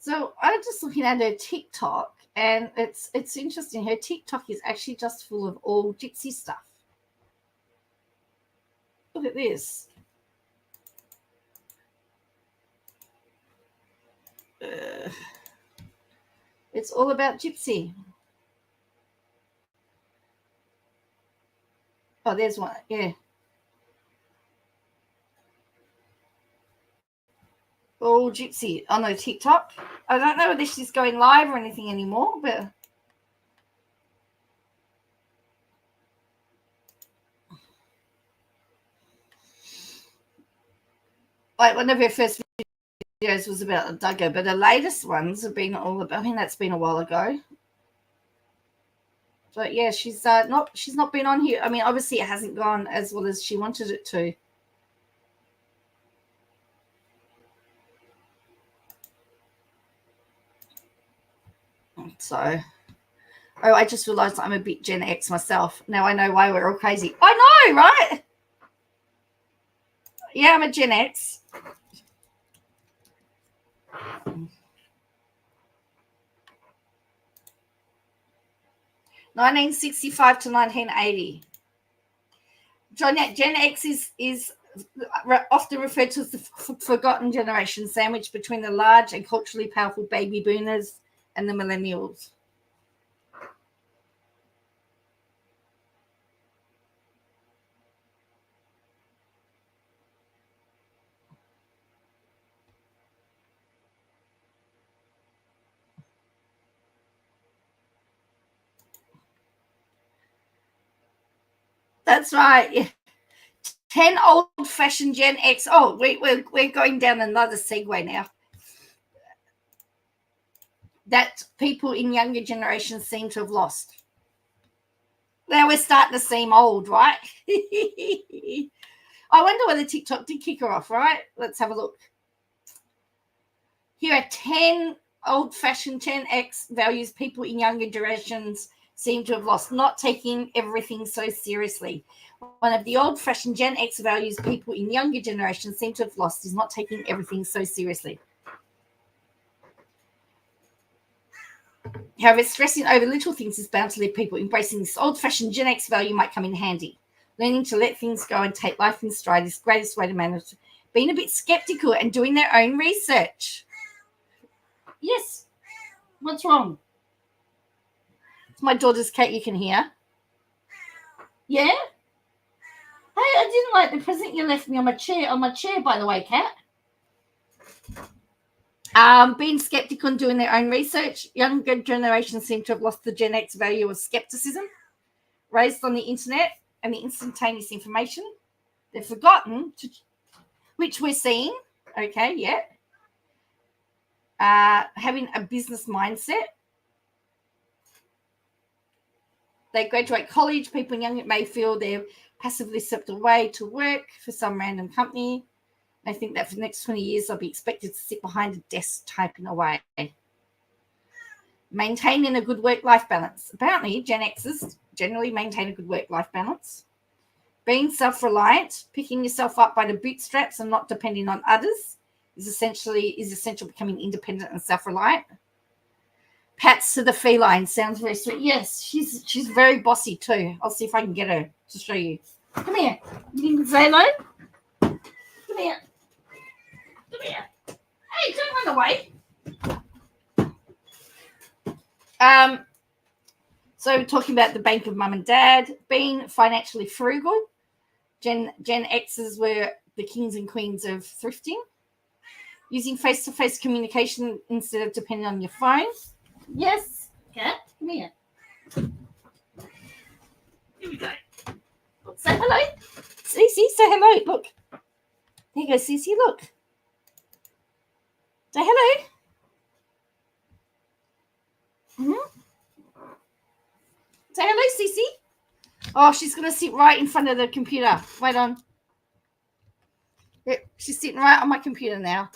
So I'm just looking at her TikTok, And it's interesting. Her TikTok is actually just full of all gypsy stuff. Look at this. It's all about gypsy. Oh, there's one. Yeah. All gypsy on her TikTok. I don't know whether she's going live or anything anymore, but like one of her first videos was about a dugger, but the latest ones have been all about. I mean, that's been a while ago. But yeah, she's not been on here. I mean, obviously it hasn't gone as well as she wanted it to. So, I just realised I'm a bit Gen X myself. Now I know why we're all crazy. I know, right? Yeah, I'm a Gen X. (1965 to 1980). Gen X is often referred to as the forgotten generation, sandwiched between the large and culturally powerful baby boomers and the millennials. That's right. Yeah. 10 old-fashioned Gen X. Oh, we're going down another segue now. That people in younger generations seem to have lost. Now we're starting to seem old, right? I wonder whether TikTok did kick her off, right? Let's have a look. Here are 10 old-fashioned Gen X values people in younger generations seem to have lost. Not taking everything so seriously. One of the old-fashioned Gen X values people in younger generations seem to have lost is not taking everything so seriously. However, stressing over little things is bound to leave people. Embracing this old-fashioned Gen X value might come in handy. Learning to let things go and take life in stride is the greatest way to manage. Being a bit skeptical and doing their own research. Yes. What's wrong? It's my daughter's cat you can hear. Yeah? Hey, I didn't like the present you left me on my chair, by the way, cat. Being skeptical and doing their own research. Younger generations seem to have lost the Gen X value of skepticism, raised on the internet and the instantaneous information. They've forgotten, which we're seeing, okay, yeah. Having a business mindset. They graduate college. People young may feel they're passively slipped away to work for some random company. I think that for the next 20 years, they'll be expected to sit behind a desk typing away. Maintaining a good work-life balance. Apparently, Gen Xers generally maintain a good work-life balance. Being self-reliant, picking yourself up by the bootstraps and not depending on others is essential becoming independent and self-reliant. Pats to the feline. Sounds very sweet. Yes, she's very bossy too. I'll see if I can get her to show you. Come here. You can say hello? Come here. Come here. Hey, don't run away. So we're talking about the bank of mum and dad, being financially frugal. Gen X's were the kings and queens of thrifting. Using face-to-face communication instead of depending on your phone. Yes, cat, come here. Here we go. Say hello. Cece, say hello. Look. There you go, Cece, look. Say hello. Say hello, Cece. Oh, she's going to sit right in front of the computer. Wait on. Yep, she's sitting right on my computer now.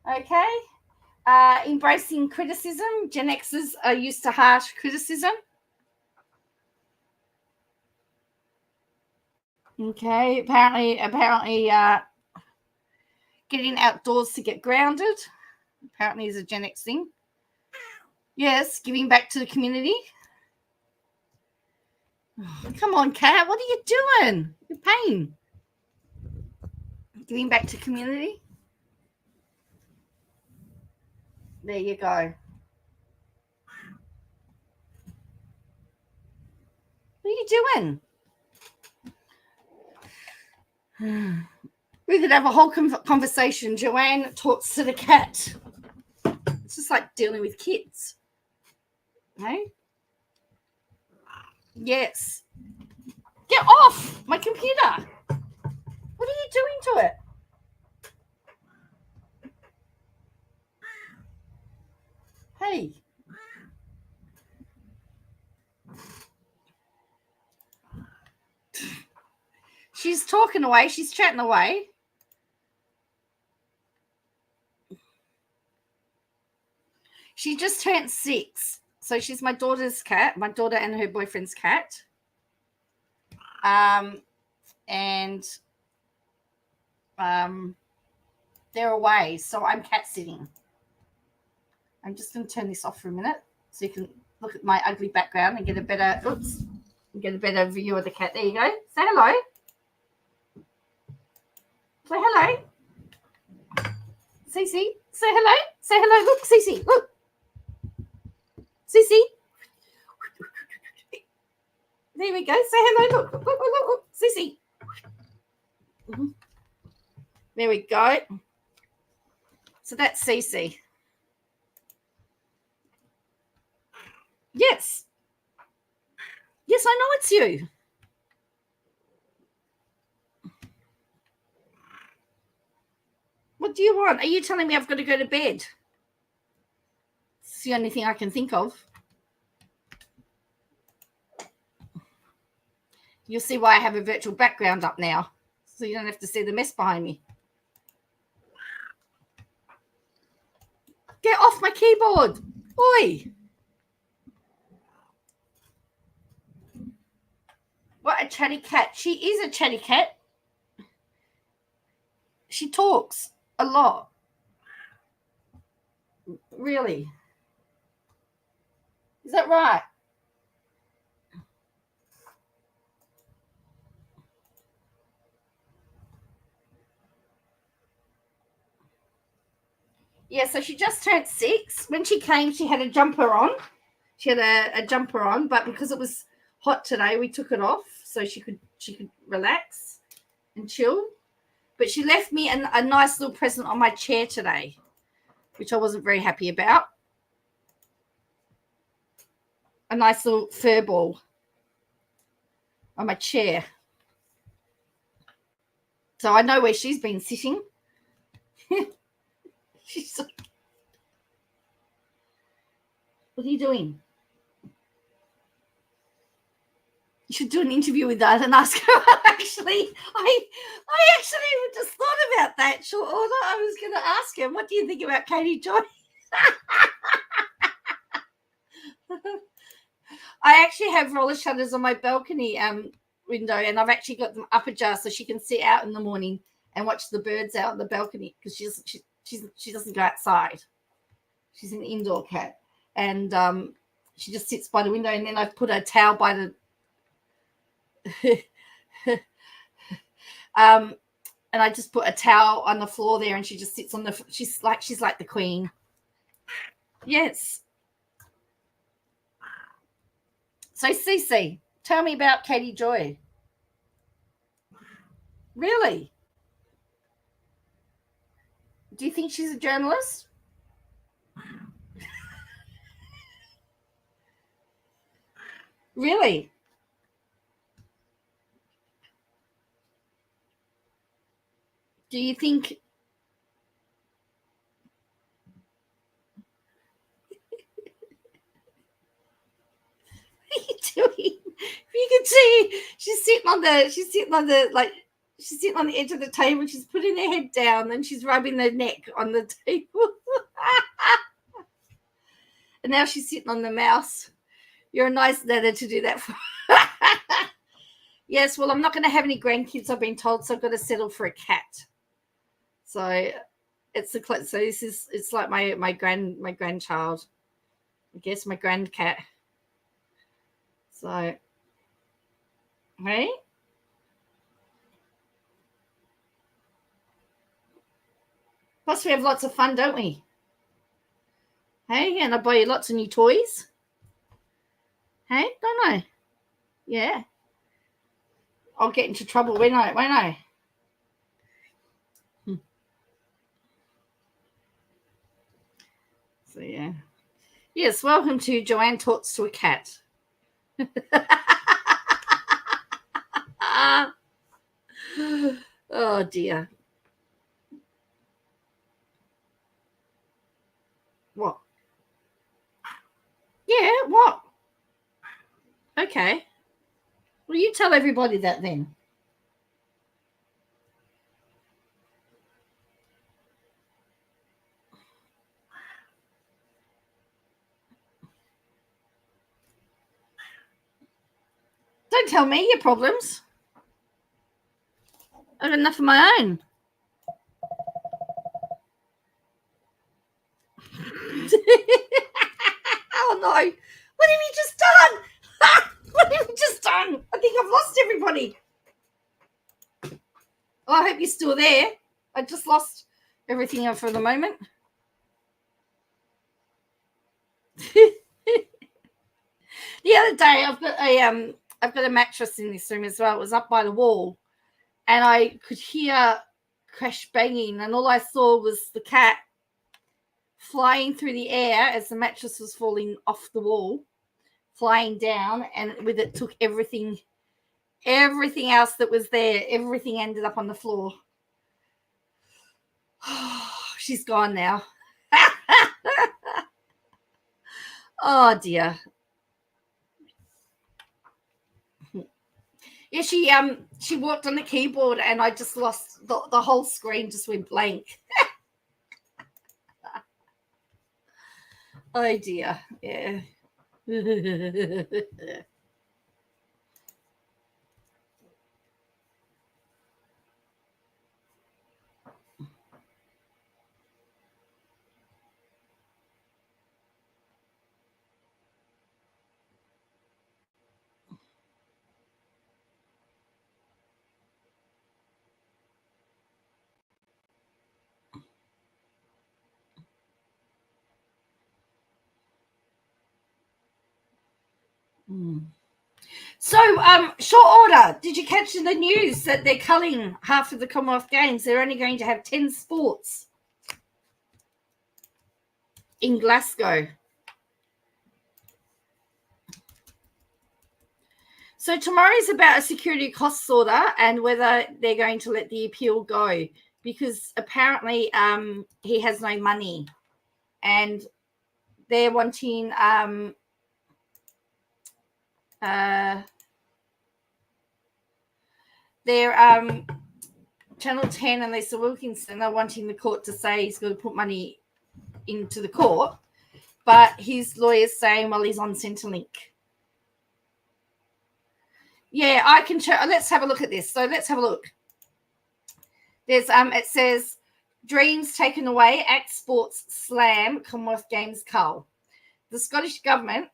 Okay. Embracing criticism. Gen Xers are used to harsh criticism. Okay. Apparently, getting outdoors to get grounded. Apparently is a Gen X thing. Yes, giving back to the community. Oh, come on, cat. What are you doing? You're pain. Giving back to community. There you go. What are you doing? We could have a whole conversation. Joanne talks to the cat. It's just like dealing with kids. Hey? Yes. Get off my computer. What are you doing to it? Hey. She's talking away. She's chatting away. She just turned 6. So she's my daughter's cat, my daughter and her boyfriend's cat. They're away. So I'm cat sitting. I'm just going to turn this off for a minute so you can look at my ugly background and get a better, view of the cat. There you go. Say hello. Say hello. Cece, say hello. Say hello. Look, Cece, look. Cece. There we go. Say hello. Look. Cece. There we go. So that's Cece. Yes. Yes, I know it's you. What do you want? Are you telling me I've got to go to bed? It's the only thing I can think of. You'll see why I have a virtual background up now, so you don't have to see the mess behind me. Get off my keyboard. Oi. What a chatty cat. She is a chatty cat. She talks a lot. Really? Is that right? Yeah, so she just turned 6. When she came, she had a jumper on. She had a jumper on, but because it was hot today, we took it off so she could relax and chill. But she left me a nice little present on my chair today, which I wasn't very happy about. A nice little fur ball on my chair. So I know where she's been sitting. She's like, what are you doing? You should do an interview with that and ask her. Actually, I actually just thought about that. Short order. I was going to ask him, what do you think about Katie Joy? I actually have roller shutters on my balcony window, and I've actually got them up ajar so she can sit out in the morning and watch the birds out on the balcony because she doesn't go outside. She's an indoor cat, and she just sits by the window. And then I've put a towel by the and I just put a towel on the floor there, and she just sits on the. She's like the queen. Yes. So Cece, tell me about Katie Joy. Really? Do you think she's a journalist? Really? Do you think what are you doing? You can see she's sitting on the edge of the table. She's putting her head down and she's rubbing her neck on the table. And now she's sitting on the mouse. You're a nice leather to do that for. Yes, well, I'm not going to have any grandkids, I've been told, so I've got to settle for a cat. So it's so it's like my grandchild, I guess, my grandcat. So, hey, plus we have lots of fun, don't we? Hey, and I buy you lots of new toys. Hey, don't I? Yeah. I'll get into trouble, won't I? So, yeah. Yes, welcome to Joanne Talks to a Cat. Oh, dear. What? Yeah, what? Okay. Well, you tell everybody that then. Don't tell me your problems. I've got enough of my own. Oh, no. What have you just done? What have you just done? I think I've lost everybody. Oh, I hope you're still there. I just lost everything for the moment. The other day, I've got a mattress in this room as well. It was up by the wall, and I could hear crash banging, and all I saw was the cat flying through the air as the mattress was falling off the wall, flying down, and with it took everything else that was there. Everything ended up on the floor. She's gone now. Oh, dear. Yeah, she walked on the keyboard, and I just lost the whole screen. Just went blank. Oh, dear. Yeah. So, short order. Did you catch in the news that they're culling half of the Commonwealth Games? They're only going to have 10 sports in Glasgow. So tomorrow is about a security costs order and whether they're going to let the appeal go, because apparently he has no money, and they're wanting Channel 10 and Lisa Wilkinson are wanting the court to say he's got to put money into the court, but his lawyer's saying, well, he's on Centrelink. Yeah, I can show. Let's have a look at this. So let's have a look. There's it says dreams taken away, Act Sports slam Commonwealth Games cull. The Scottish government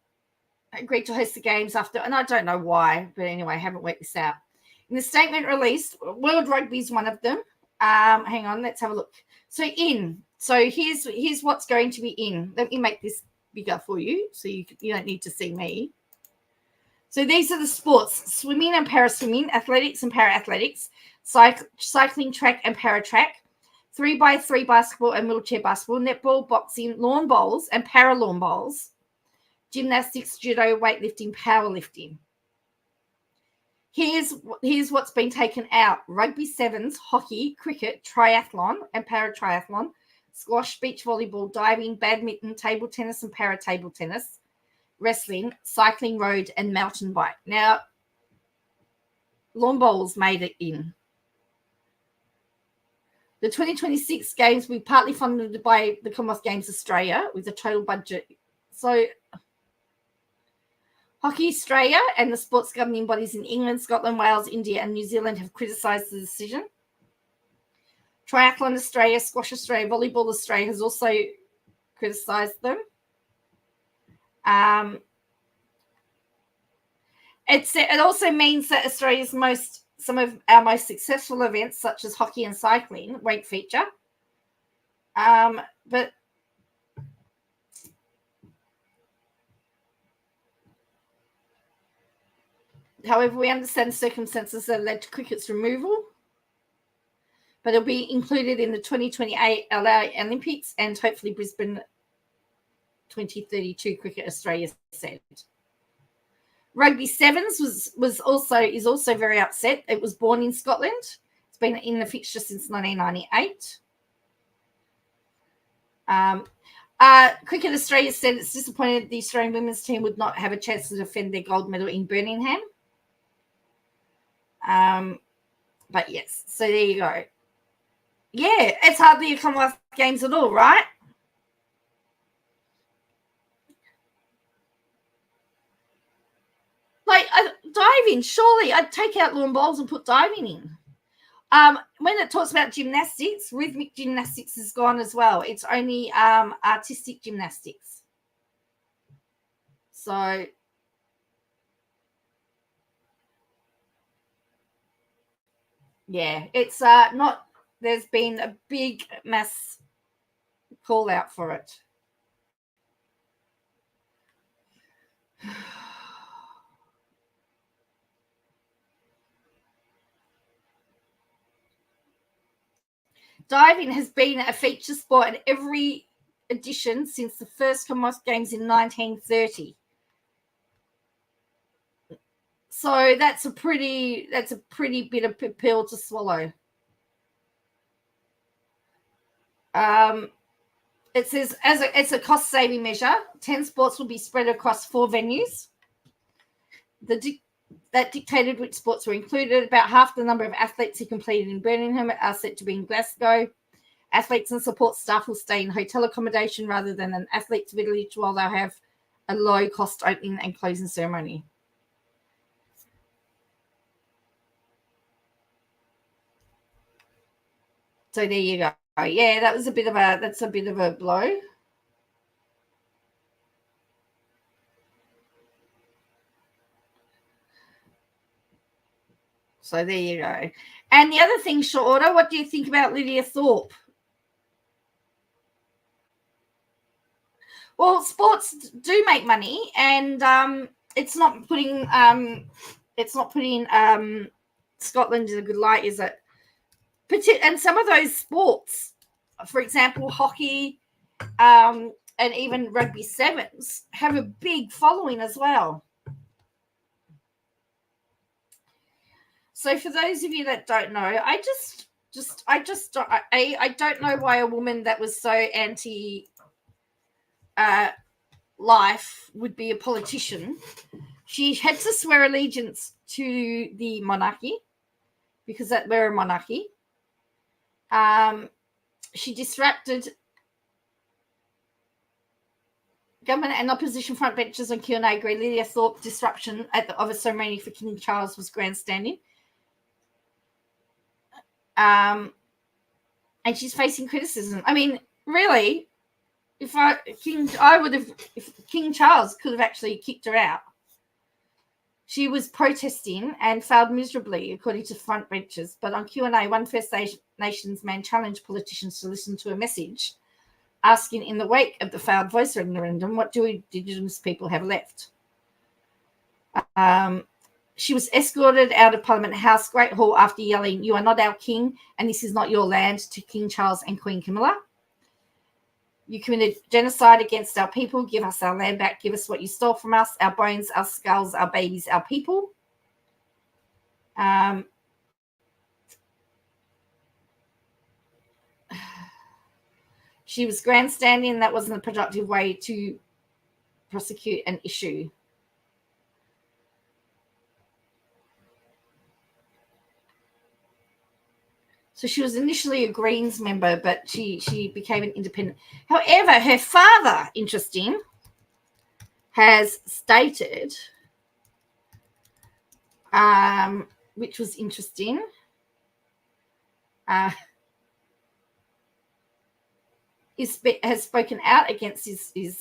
agreed to host the games after, and I don't know why, but anyway, I haven't worked this out. In the statement released, World Rugby is one of them. Hang on, let's have a look. So here's what's going to be in. Let me make this bigger for you, so you don't need to see me. So these are the sports: swimming and paraswimming, athletics and para-athletics, cycling, track and para-track, 3x3 basketball and wheelchair basketball, netball, boxing, lawn bowls and para-lawn bowls, gymnastics, judo, weightlifting, powerlifting. Here's what's been taken out: rugby sevens, hockey, cricket, triathlon and para-triathlon, squash, beach volleyball, diving, badminton, table tennis and para-table tennis, wrestling, cycling, road, and mountain bike. Now, lawn bowls made it in. The 2026 games will be partly funded by the Commonwealth Games Australia with a total budget. So, Hockey Australia and the sports governing bodies in England, Scotland, Wales, India, and New Zealand have criticised the decision. Triathlon Australia, Squash Australia, Volleyball Australia has also criticised them. It also means that some of our most successful events, such as hockey and cycling, won't feature. But however, we understand circumstances that led to cricket's removal, but it'll be included in the 2028 LA Olympics and hopefully Brisbane 2032 Cricket Australia said. Rugby Sevens is also very upset. It was born in Scotland. It's been in the fixture since 1998. Cricket Australia said it's disappointed the Australian women's team would not have a chance to defend their gold medal in Birmingham. But yes, so there you go. Yeah, it's hardly a Commonwealth Games at all, right? Like diving, surely I'd take out lawn bowls and put diving in. When it talks about gymnastics, rhythmic gymnastics is gone as well. It's only artistic gymnastics. So yeah, it's not. There's been a big mass call out for it. Diving has been a feature sport in every edition since the first Commonwealth Games in 1930. So that's a pretty bit of pill to swallow. It says it's a cost-saving measure. 10 sports will be spread across 4 venues. That dictated which sports were included. About half the number of athletes who completed in Birmingham are set to be in Glasgow. Athletes and support staff will stay in hotel accommodation rather than an athlete's village, while they'll have a low-cost opening and closing ceremony. So there you go. Yeah, that's a bit of a blow. So there you go. And the other thing, short order, what do you think about Lydia Thorpe? Well, sports do make money, and it's not putting Scotland in a good light, is it? And some of those sports, for example, hockey, and even rugby sevens, have a big following as well. So for those of you that don't know, I don't know why a woman that was so anti life would be a politician. She had to swear allegiance to the monarchy because that we're a monarchy. She disrupted government and opposition front benches on Q&A agree. Lydia Thorpe disruption of a ceremony for King Charles was grandstanding. And she's facing criticism. I mean, really, if King Charles could have actually kicked her out. She was protesting and failed miserably, according to front benches. But on Q&A, one First Nations man challenged politicians to listen to a message, asking in the wake of the failed voice referendum, what do Indigenous people have left? She was escorted out of Parliament House, Great Hall, after yelling, "You are not our king, and this is not your land," to King Charles and Queen Camilla. "You committed genocide against our people. Give us our land back. Give us what you stole from us, our bones, our skulls, our babies, our people." She was grandstanding. That wasn't a productive way to prosecute an issue. So she was initially a Greens member, but she became an independent. However, her father, interesting, has stated, which was interesting, has spoken out against his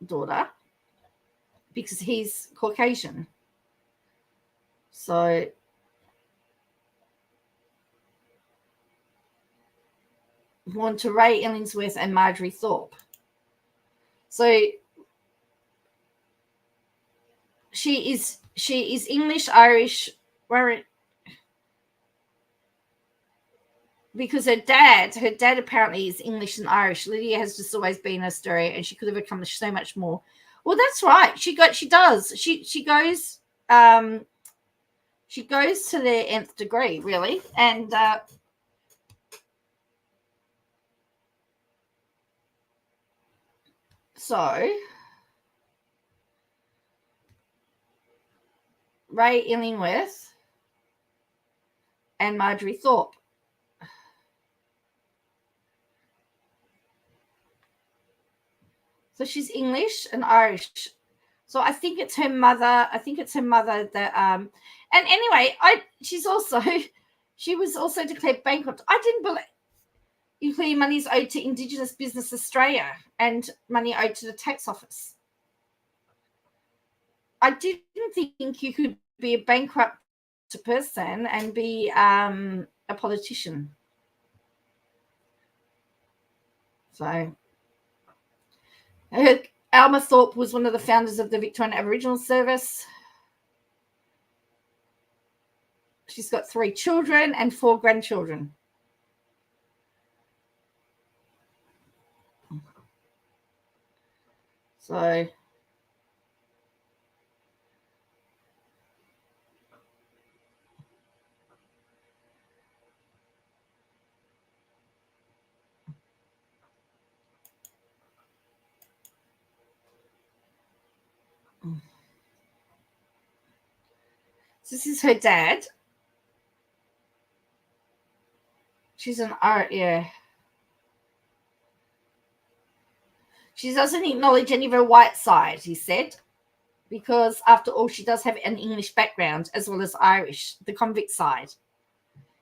daughter because he's Caucasian. So born to Ray Illingsworth and Marjorie Thorpe. So she is English, Irish, because her dad apparently is English and Irish. Lydia has just always been Australian, and she could have accomplished so much more. Well, that's right. She goes to the nth degree, really, and so Ray Illingworth and Marjorie Thorpe. So she's English and Irish. So I think it's her mother. That and anyway, she was also declared bankrupt. I didn't believe, including monies owed to Indigenous Business Australia and money owed to the tax office. I didn't think you could be a bankrupt person and be a politician. So Alma Thorpe was one of the founders of the Victorian Aboriginal Service. She's got 3 children and 4 grandchildren. So this is her dad. She's an art, yeah. She doesn't acknowledge any of her white side, he said, because after all, she does have an English background as well as Irish, the convict side.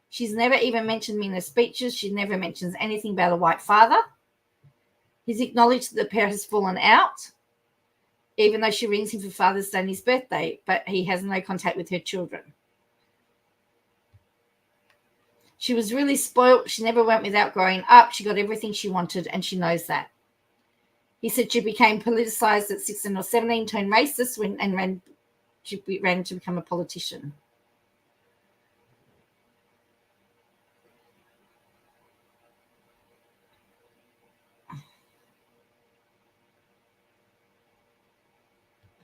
She's never even mentioned me in her speeches. She never mentions anything about a white father. He's acknowledged that the pair has fallen out, even though she rings him for Father's Day and his birthday, but he has no contact with her children. She was really spoilt. She never went without growing up. She got everything she wanted, and she knows that. He said she became politicized at 16 or 17, turned racist, and ran to become a politician.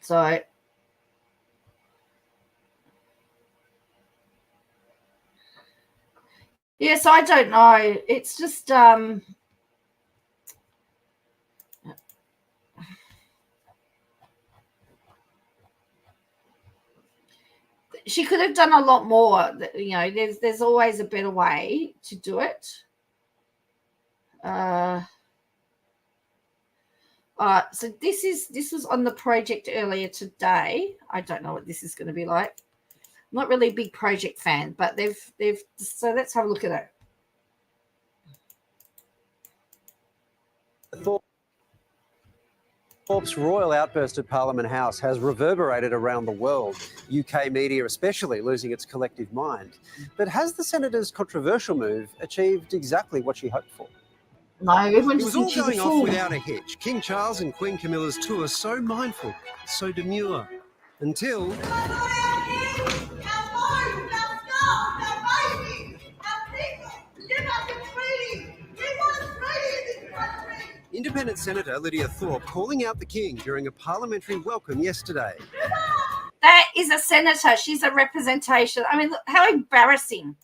So yes, I don't know. It's just she could have done a lot more. You know, there's always a better way to do it. So this was on the project earlier today. I don't know what this is going to be like. I'm not really a big project fan, but they've so let's have a look at it. Thorpe's royal outburst at Parliament House has reverberated around the world, UK media especially losing its collective mind. But has the senator's controversial move achieved exactly what she hoped for? No, everyone It just was all thinks she's a going off fool. without a hitch. King Charles and Queen Camilla's tour so mindful, so demure, until... Independent Senator Lydia Thorpe calling out the King during a parliamentary welcome yesterday. That is a senator. She's a representation. I mean, look, how embarrassing.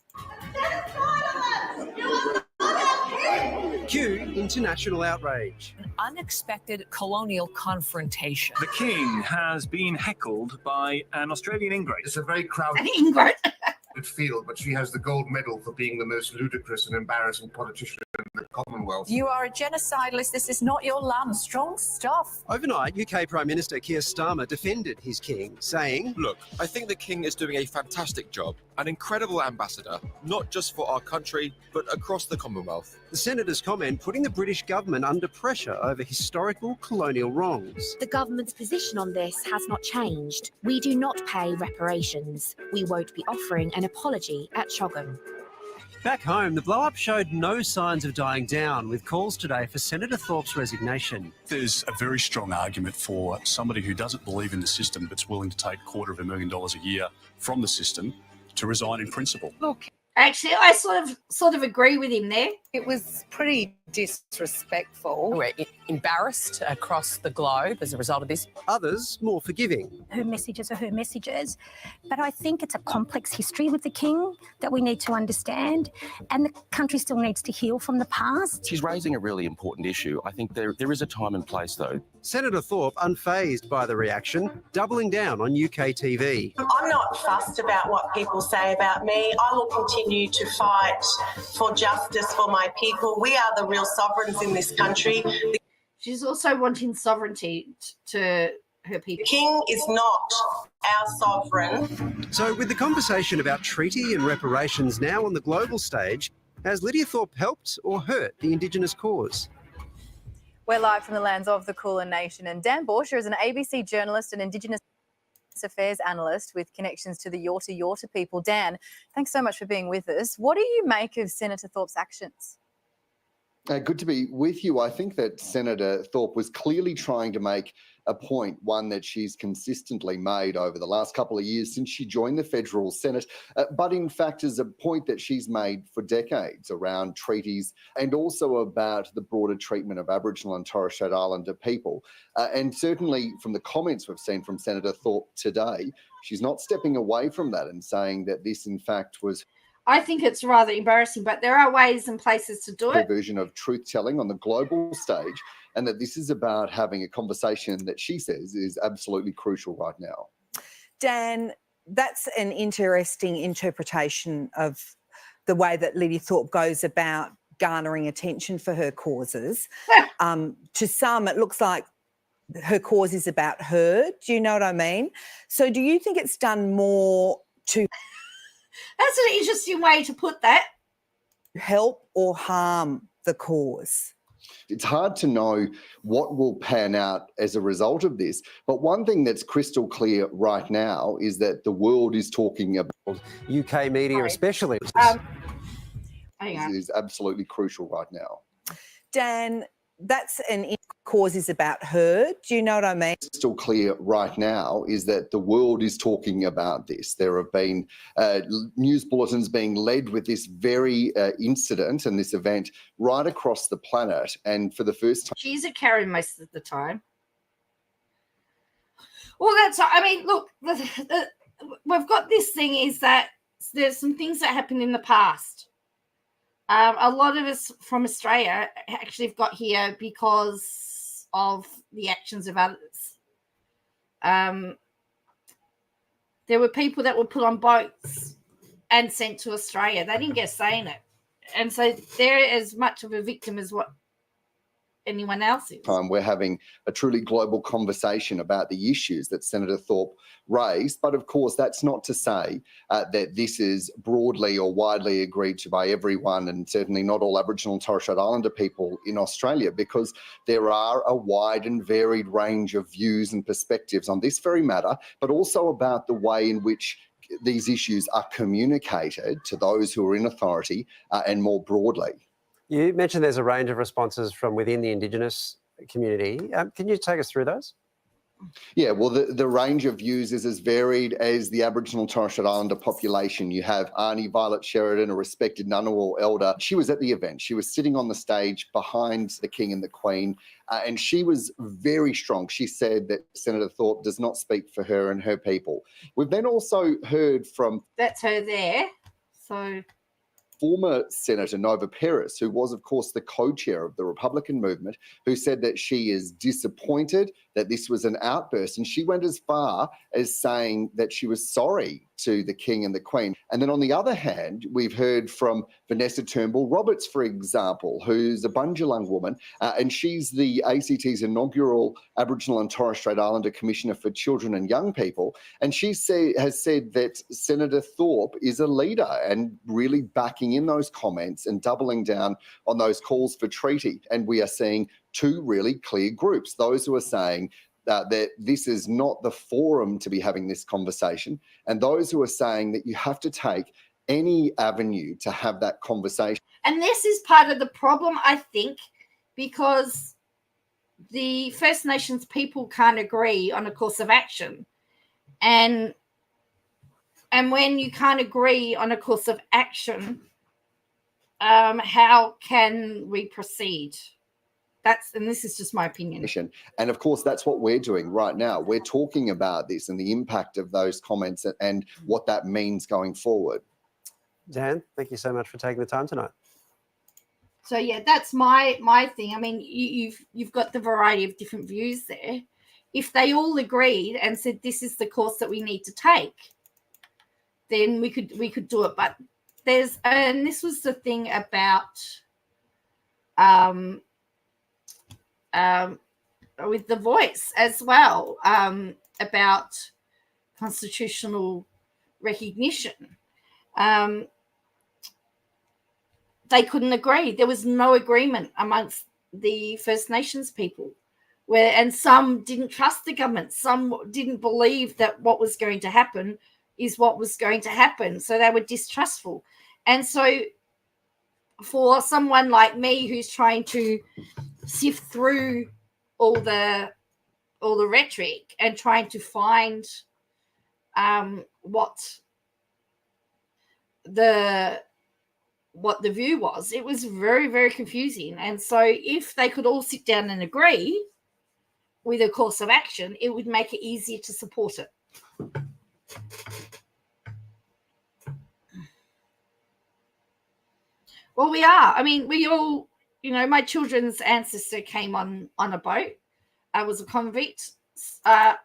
Cue international outrage. An unexpected colonial confrontation. The King has been heckled by an Australian ingrate. It's a very crowded An ingrate. field, but she has the gold medal for being the most ludicrous and embarrassing politician in the Commonwealth. Commonwealth. You are a genocidalist. This is not your land. Strong stuff. Overnight, UK Prime Minister Keir Starmer defended his king, saying, Look, I think the King is doing a fantastic job, an incredible ambassador, not just for our country, but across the Commonwealth. the senator's comment putting the British government under pressure over historical colonial wrongs. The government's position on this has not changed. We do not pay reparations. We won't be offering an apology at Chogham. Back home, the blow-up showed no signs of dying down, with calls today for Senator Thorpe's resignation. There's a very strong argument for somebody who doesn't believe in the system but's willing to take $250,000 a year from the system to resign in principle. Look, actually, I sort of agree with him there. It was pretty disrespectful. We're embarrassed across the globe as a result of this. Others more forgiving. Her messages are her messages. But I think it's a complex history with the King that we need to understand, and the country still needs to heal from the past. She's raising a really important issue. I think there is a time and place, though. Senator Thorpe unfazed by the reaction, doubling down on UK TV. I'm not fussed about what people say about me. I will continue to fight for justice for my people. We are the real sovereigns in this country. She's also wanting sovereignty to her people. The King is not our sovereign. So with the conversation about treaty and reparations now on the global stage, has Lydia Thorpe helped or hurt the Indigenous cause? We're live from the lands of the Kulin Nation, and Dan Borscher is an ABC journalist and Indigenous affairs analyst with connections to the Yorta Yorta people. Dan, thanks so much for being with us. What do you make of Senator Thorpe's actions? Good to be with you. I think that Senator Thorpe was clearly trying to make a point, one that she's consistently made over the last couple of years since she joined the federal Senate, but in fact is a point that she's made for decades around treaties and also about the broader treatment of Aboriginal and Torres Strait Islander people. And certainly from the comments we've seen from Senator Thorpe today, she's not stepping away from that and saying that this in fact was I think it's rather embarrassing, but there are ways and places to do it. Version of truth-telling on the global stage, and that this is about having a conversation that she says is absolutely crucial right now. Dan, that's an interesting interpretation of the way that Lydia Thorpe goes about garnering attention for her causes. To some, it looks like her cause is about her. Do you know what I mean? So do you think it's done more to That's an interesting way to put that. help or harm the cause? It's hard to know what will pan out as a result of this. But one thing that's crystal clear right now is that the world is talking about UK media especially. Is absolutely crucial right now. Dan, that's an cause is about her. Do you know what I mean? Still clear right now is that the world is talking about this. There have been news bulletins being led with this very incident and this event right across the planet. And for the first time, She's a Karen most of the time. Well, I mean, look, we've got this thing is that there's some things that happened in the past. A lot of us from Australia actually have got here because of the actions of others. There were people that were put on boats and sent to Australia. They didn't get a say in it. And so they're as much of a victim as what anyone else is. We're having a truly global conversation about the issues that Senator Thorpe raised. But of course, that's not to say that this is broadly or widely agreed to by everyone, and certainly not all Aboriginal and Torres Strait Islander people in Australia, because there are a wide and varied range of views and perspectives on this very matter, but also about the way in which these issues are communicated to those who are in authority and more broadly. You mentioned there's a range of responses from within the Indigenous community. Can you take us through those? Yeah, well, the range of views is as varied as the Aboriginal and Torres Strait Islander population. You have Arnie Violet Sheridan, a respected Ngunnawal elder. She was at the event. She was sitting on the stage behind the King and the Queen, and she was very strong. She said that Senator Thorpe does not speak for her and her people. We've then also heard from... That's her there, so... former Senator Nova Peris, who was, of course, the co-chair of the Republican movement, who said that she is disappointed that this was an outburst. And she went as far as saying that she was sorry to the King and the Queen. And then on the other hand, we've heard from Vanessa Turnbull Roberts, for example, who's a Bundjalung woman, and she's the ACT's inaugural Aboriginal and Torres Strait Islander Commissioner for Children and Young People. And she has said that Senator Thorpe is a leader and really backing in those comments and doubling down on those calls for treaty. And we are seeing two really clear groups, those who are saying that this is not the forum to be having this conversation, and those who are saying that you have to take any avenue to have that conversation. And this is part of the problem, I think, because the First Nations people can't agree on a course of action. And when you can't agree on a course of action, how can we proceed? And this is just my opinion. And of course, that's what we're doing right now. We're talking about this and the impact of those comments and what that means going forward. Dan, thank you so much for taking the time tonight. So yeah, that's my thing. I mean, you've got the variety of different views there. If they all agreed and said this is the course that we need to take, then we could do it. But and this was the thing about with the Voice as well, about constitutional recognition. They couldn't agree. There was no agreement amongst the First Nations people, and some didn't trust the government. Some didn't believe that what was going to happen is what was going to happen. So they were distrustful. And so for someone like me who's trying to sift through all the rhetoric and trying to find what the view was, it was very, very confusing. And so if they could all sit down and agree with a course of action, it would make it easier to support it. Well, we are. I mean, we all, my children's ancestor came on a boat. Was a convict. Had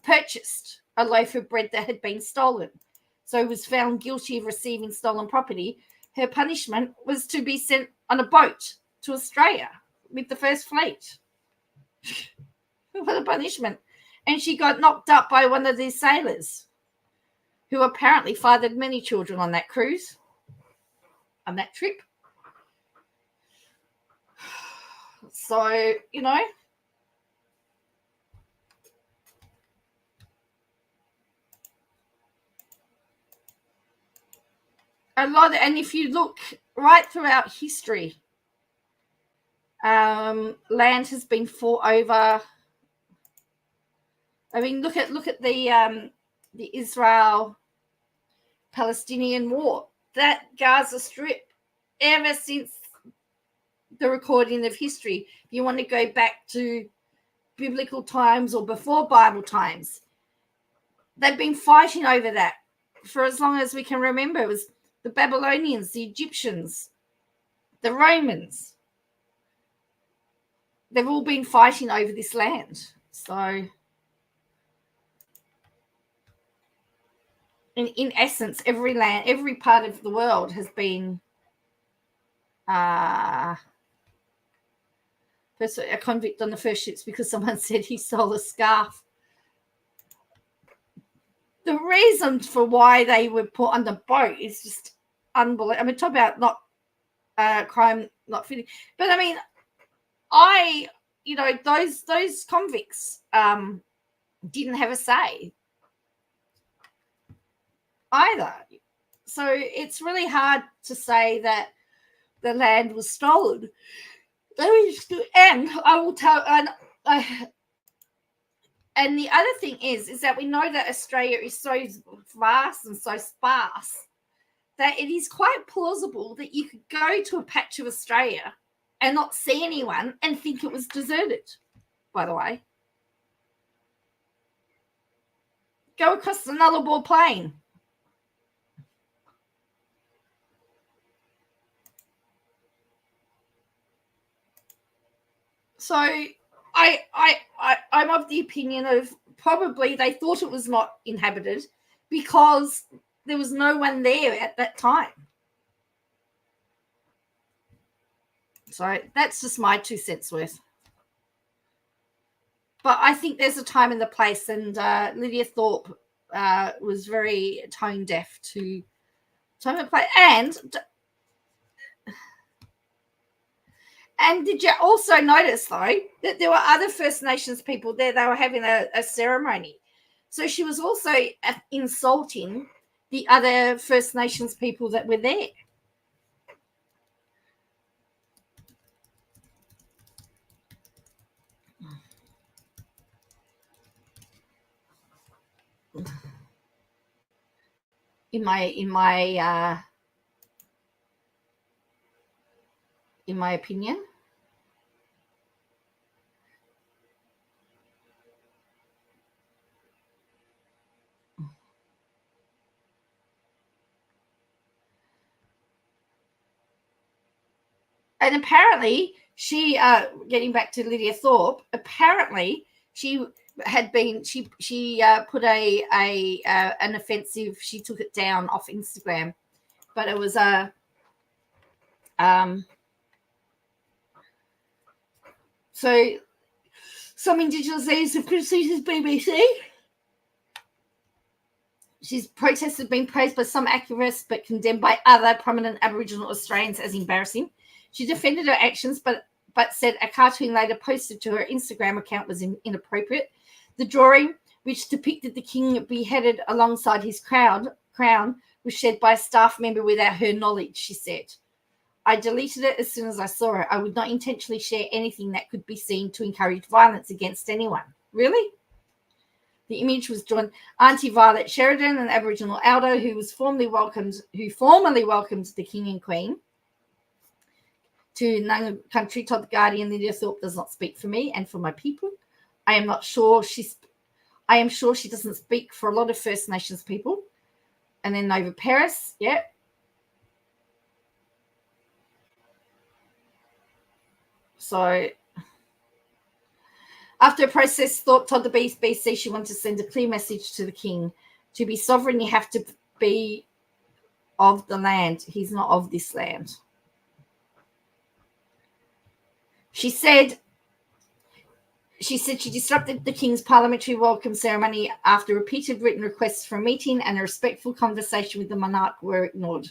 purchased a loaf of bread that had been stolen. So was found guilty of receiving stolen property. Her punishment was to be sent on a boat to Australia with the First Fleet. What a punishment. And she got knocked up by one of these sailors who apparently fathered many children on that cruise, on that trip. So, a lot, and if you look right throughout history, land has been fought over. I mean, look at the Israel-Palestinian war. That Gaza Strip, ever since the recording of history, if you want to go back to biblical times or before Bible times, they've been fighting over that for as long as we can remember. It was the Babylonians, the Egyptians, the Romans. They've all been fighting over this land. So, in essence, every land, every part of the world has been a convict on the first ships because someone said he stole a scarf. The reason for why they were put on the boat is just unbelievable. I mean, talk about not crime not fitting. But I mean, those convicts didn't have a say either. So it's really hard to say that the land was stolen. And I will tell, and the other thing is that we know that Australia is so vast and so sparse that it is quite plausible that you could go to a patch of Australia and not see anyone and think it was deserted, by the way. Go across the Nullarbor Plain. So I'm of the opinion of probably they thought it was not inhabited because there was no one there at that time. So that's just my 2 cents worth. But I think there's a time and the place, and Lydia Thorpe was very tone deaf to time and place. And did you also notice, though, that there were other First Nations people there? They were having a ceremony. So she was also insulting the other First Nations people that were there. In my opinion. And apparently she getting back to Lydia Thorpe, apparently she had been she put an offensive, she took it down off Instagram, but it was a so some Indigenous leaders have criticised BBC. She's protests have been praised by some activists but condemned by other prominent Aboriginal Australians as embarrassing. She defended her actions but said a cartoon later posted to her Instagram account was inappropriate. The drawing, which depicted the king beheaded alongside his crown, was shared by a staff member without her knowledge, she said. I deleted it as soon as I saw it. I would not intentionally share anything that could be seen to encourage violence against anyone. Really? The image was drawn Auntie Violet Sheridan, an Aboriginal elder who formally welcomed the King and Queen to Noongar country, told the Guardian. Lydia Thorpe does not speak for me and for my people. I am sure she doesn't speak for a lot of First Nations people. And then Nova Paris, yeah. So after a process, Thorpe told the BBC she wanted to send a clear message to the king. To be sovereign, you have to be of the land. He's not of this land. She said she disrupted the king's parliamentary welcome ceremony after repeated written requests for a meeting and a respectful conversation with the monarch were ignored.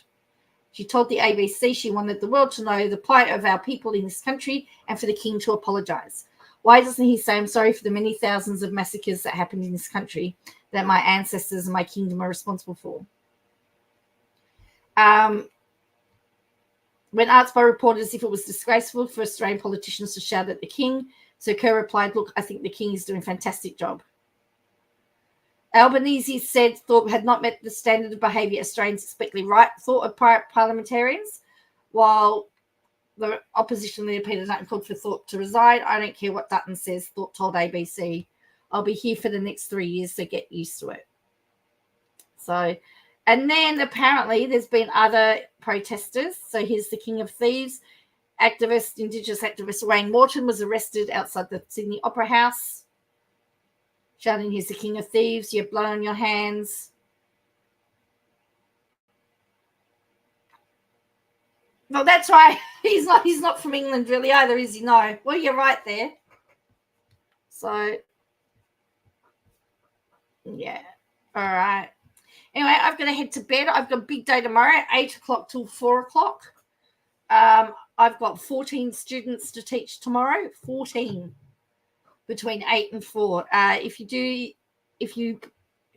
She told the ABC she wanted the world to know the plight of our people in this country and for the king to apologise. Why doesn't he say, I'm sorry for the many thousands of massacres that happened in this country that my ancestors and my kingdom are responsible for? When asked by reporters if it was disgraceful for Australian politicians to shout at the king, Sir Kerr replied, look, I think the king is doing a fantastic job. Albanese said Thorpe had not met the standard of behaviour Australians expectly thought of parliamentarians, while the opposition leader Peter Dutton called for Thorpe to resign. I don't care what Dutton says, Thorpe told ABC. I'll be here for the next 3 years, so get used to it. So, and then apparently there's been other protesters. So here's the King of Thieves. Indigenous activist Wayne Morton was arrested outside the Sydney Opera House, shouting, here's the King of Thieves, you have blood on your hands. Well, that's right. He's not from England really either, is he? No. Well, you're right there. So, yeah. All right. Anyway, I've got to head to bed. I've got a big day tomorrow, 8 o'clock till 4 o'clock. I've got 14 students to teach tomorrow. 14 between 8 and 4. If you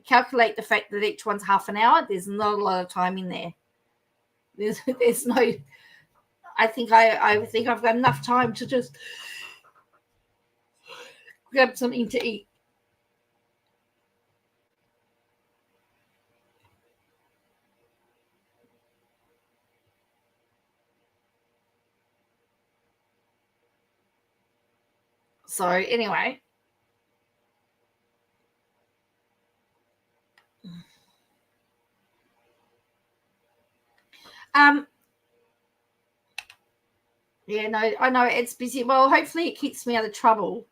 calculate the fact that each one's half an hour, there's not a lot of time in there. There's no. I think I've got enough time to just grab something to eat. So anyway, yeah, no, I know it's busy. Well, hopefully it keeps me out of trouble.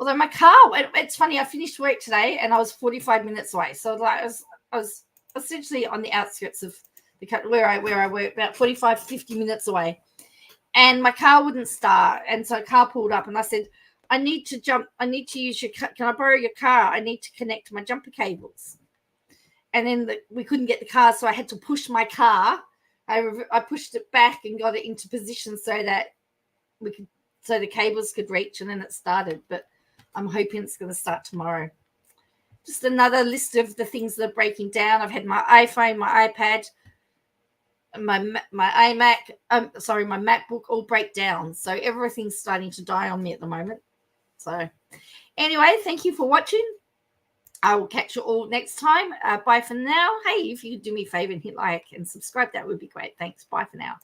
Although my car, it's funny, I finished work today and I was 45 minutes away. So like I was essentially on the outskirts of the country where I work, about 45, 50 minutes away. And my car wouldn't start. And so a car pulled up and I said, I need to jump. I need to use your car. Can I borrow your car? I need to connect my jumper cables. And then we couldn't get the car. So I had to push my car. I pushed it back and got it into position so that so the cables could reach, and then it started. But I'm hoping it's going to start tomorrow. Just another list of the things that are breaking down. I've had my iPhone, my iPad, my iMac, my MacBook all break down. So everything's starting to die on me at the moment. So anyway, thank you for watching. I will catch you all next time. Bye for now. Hey, if you could do me a favor and hit like and subscribe, that would be great. Thanks. Bye for now.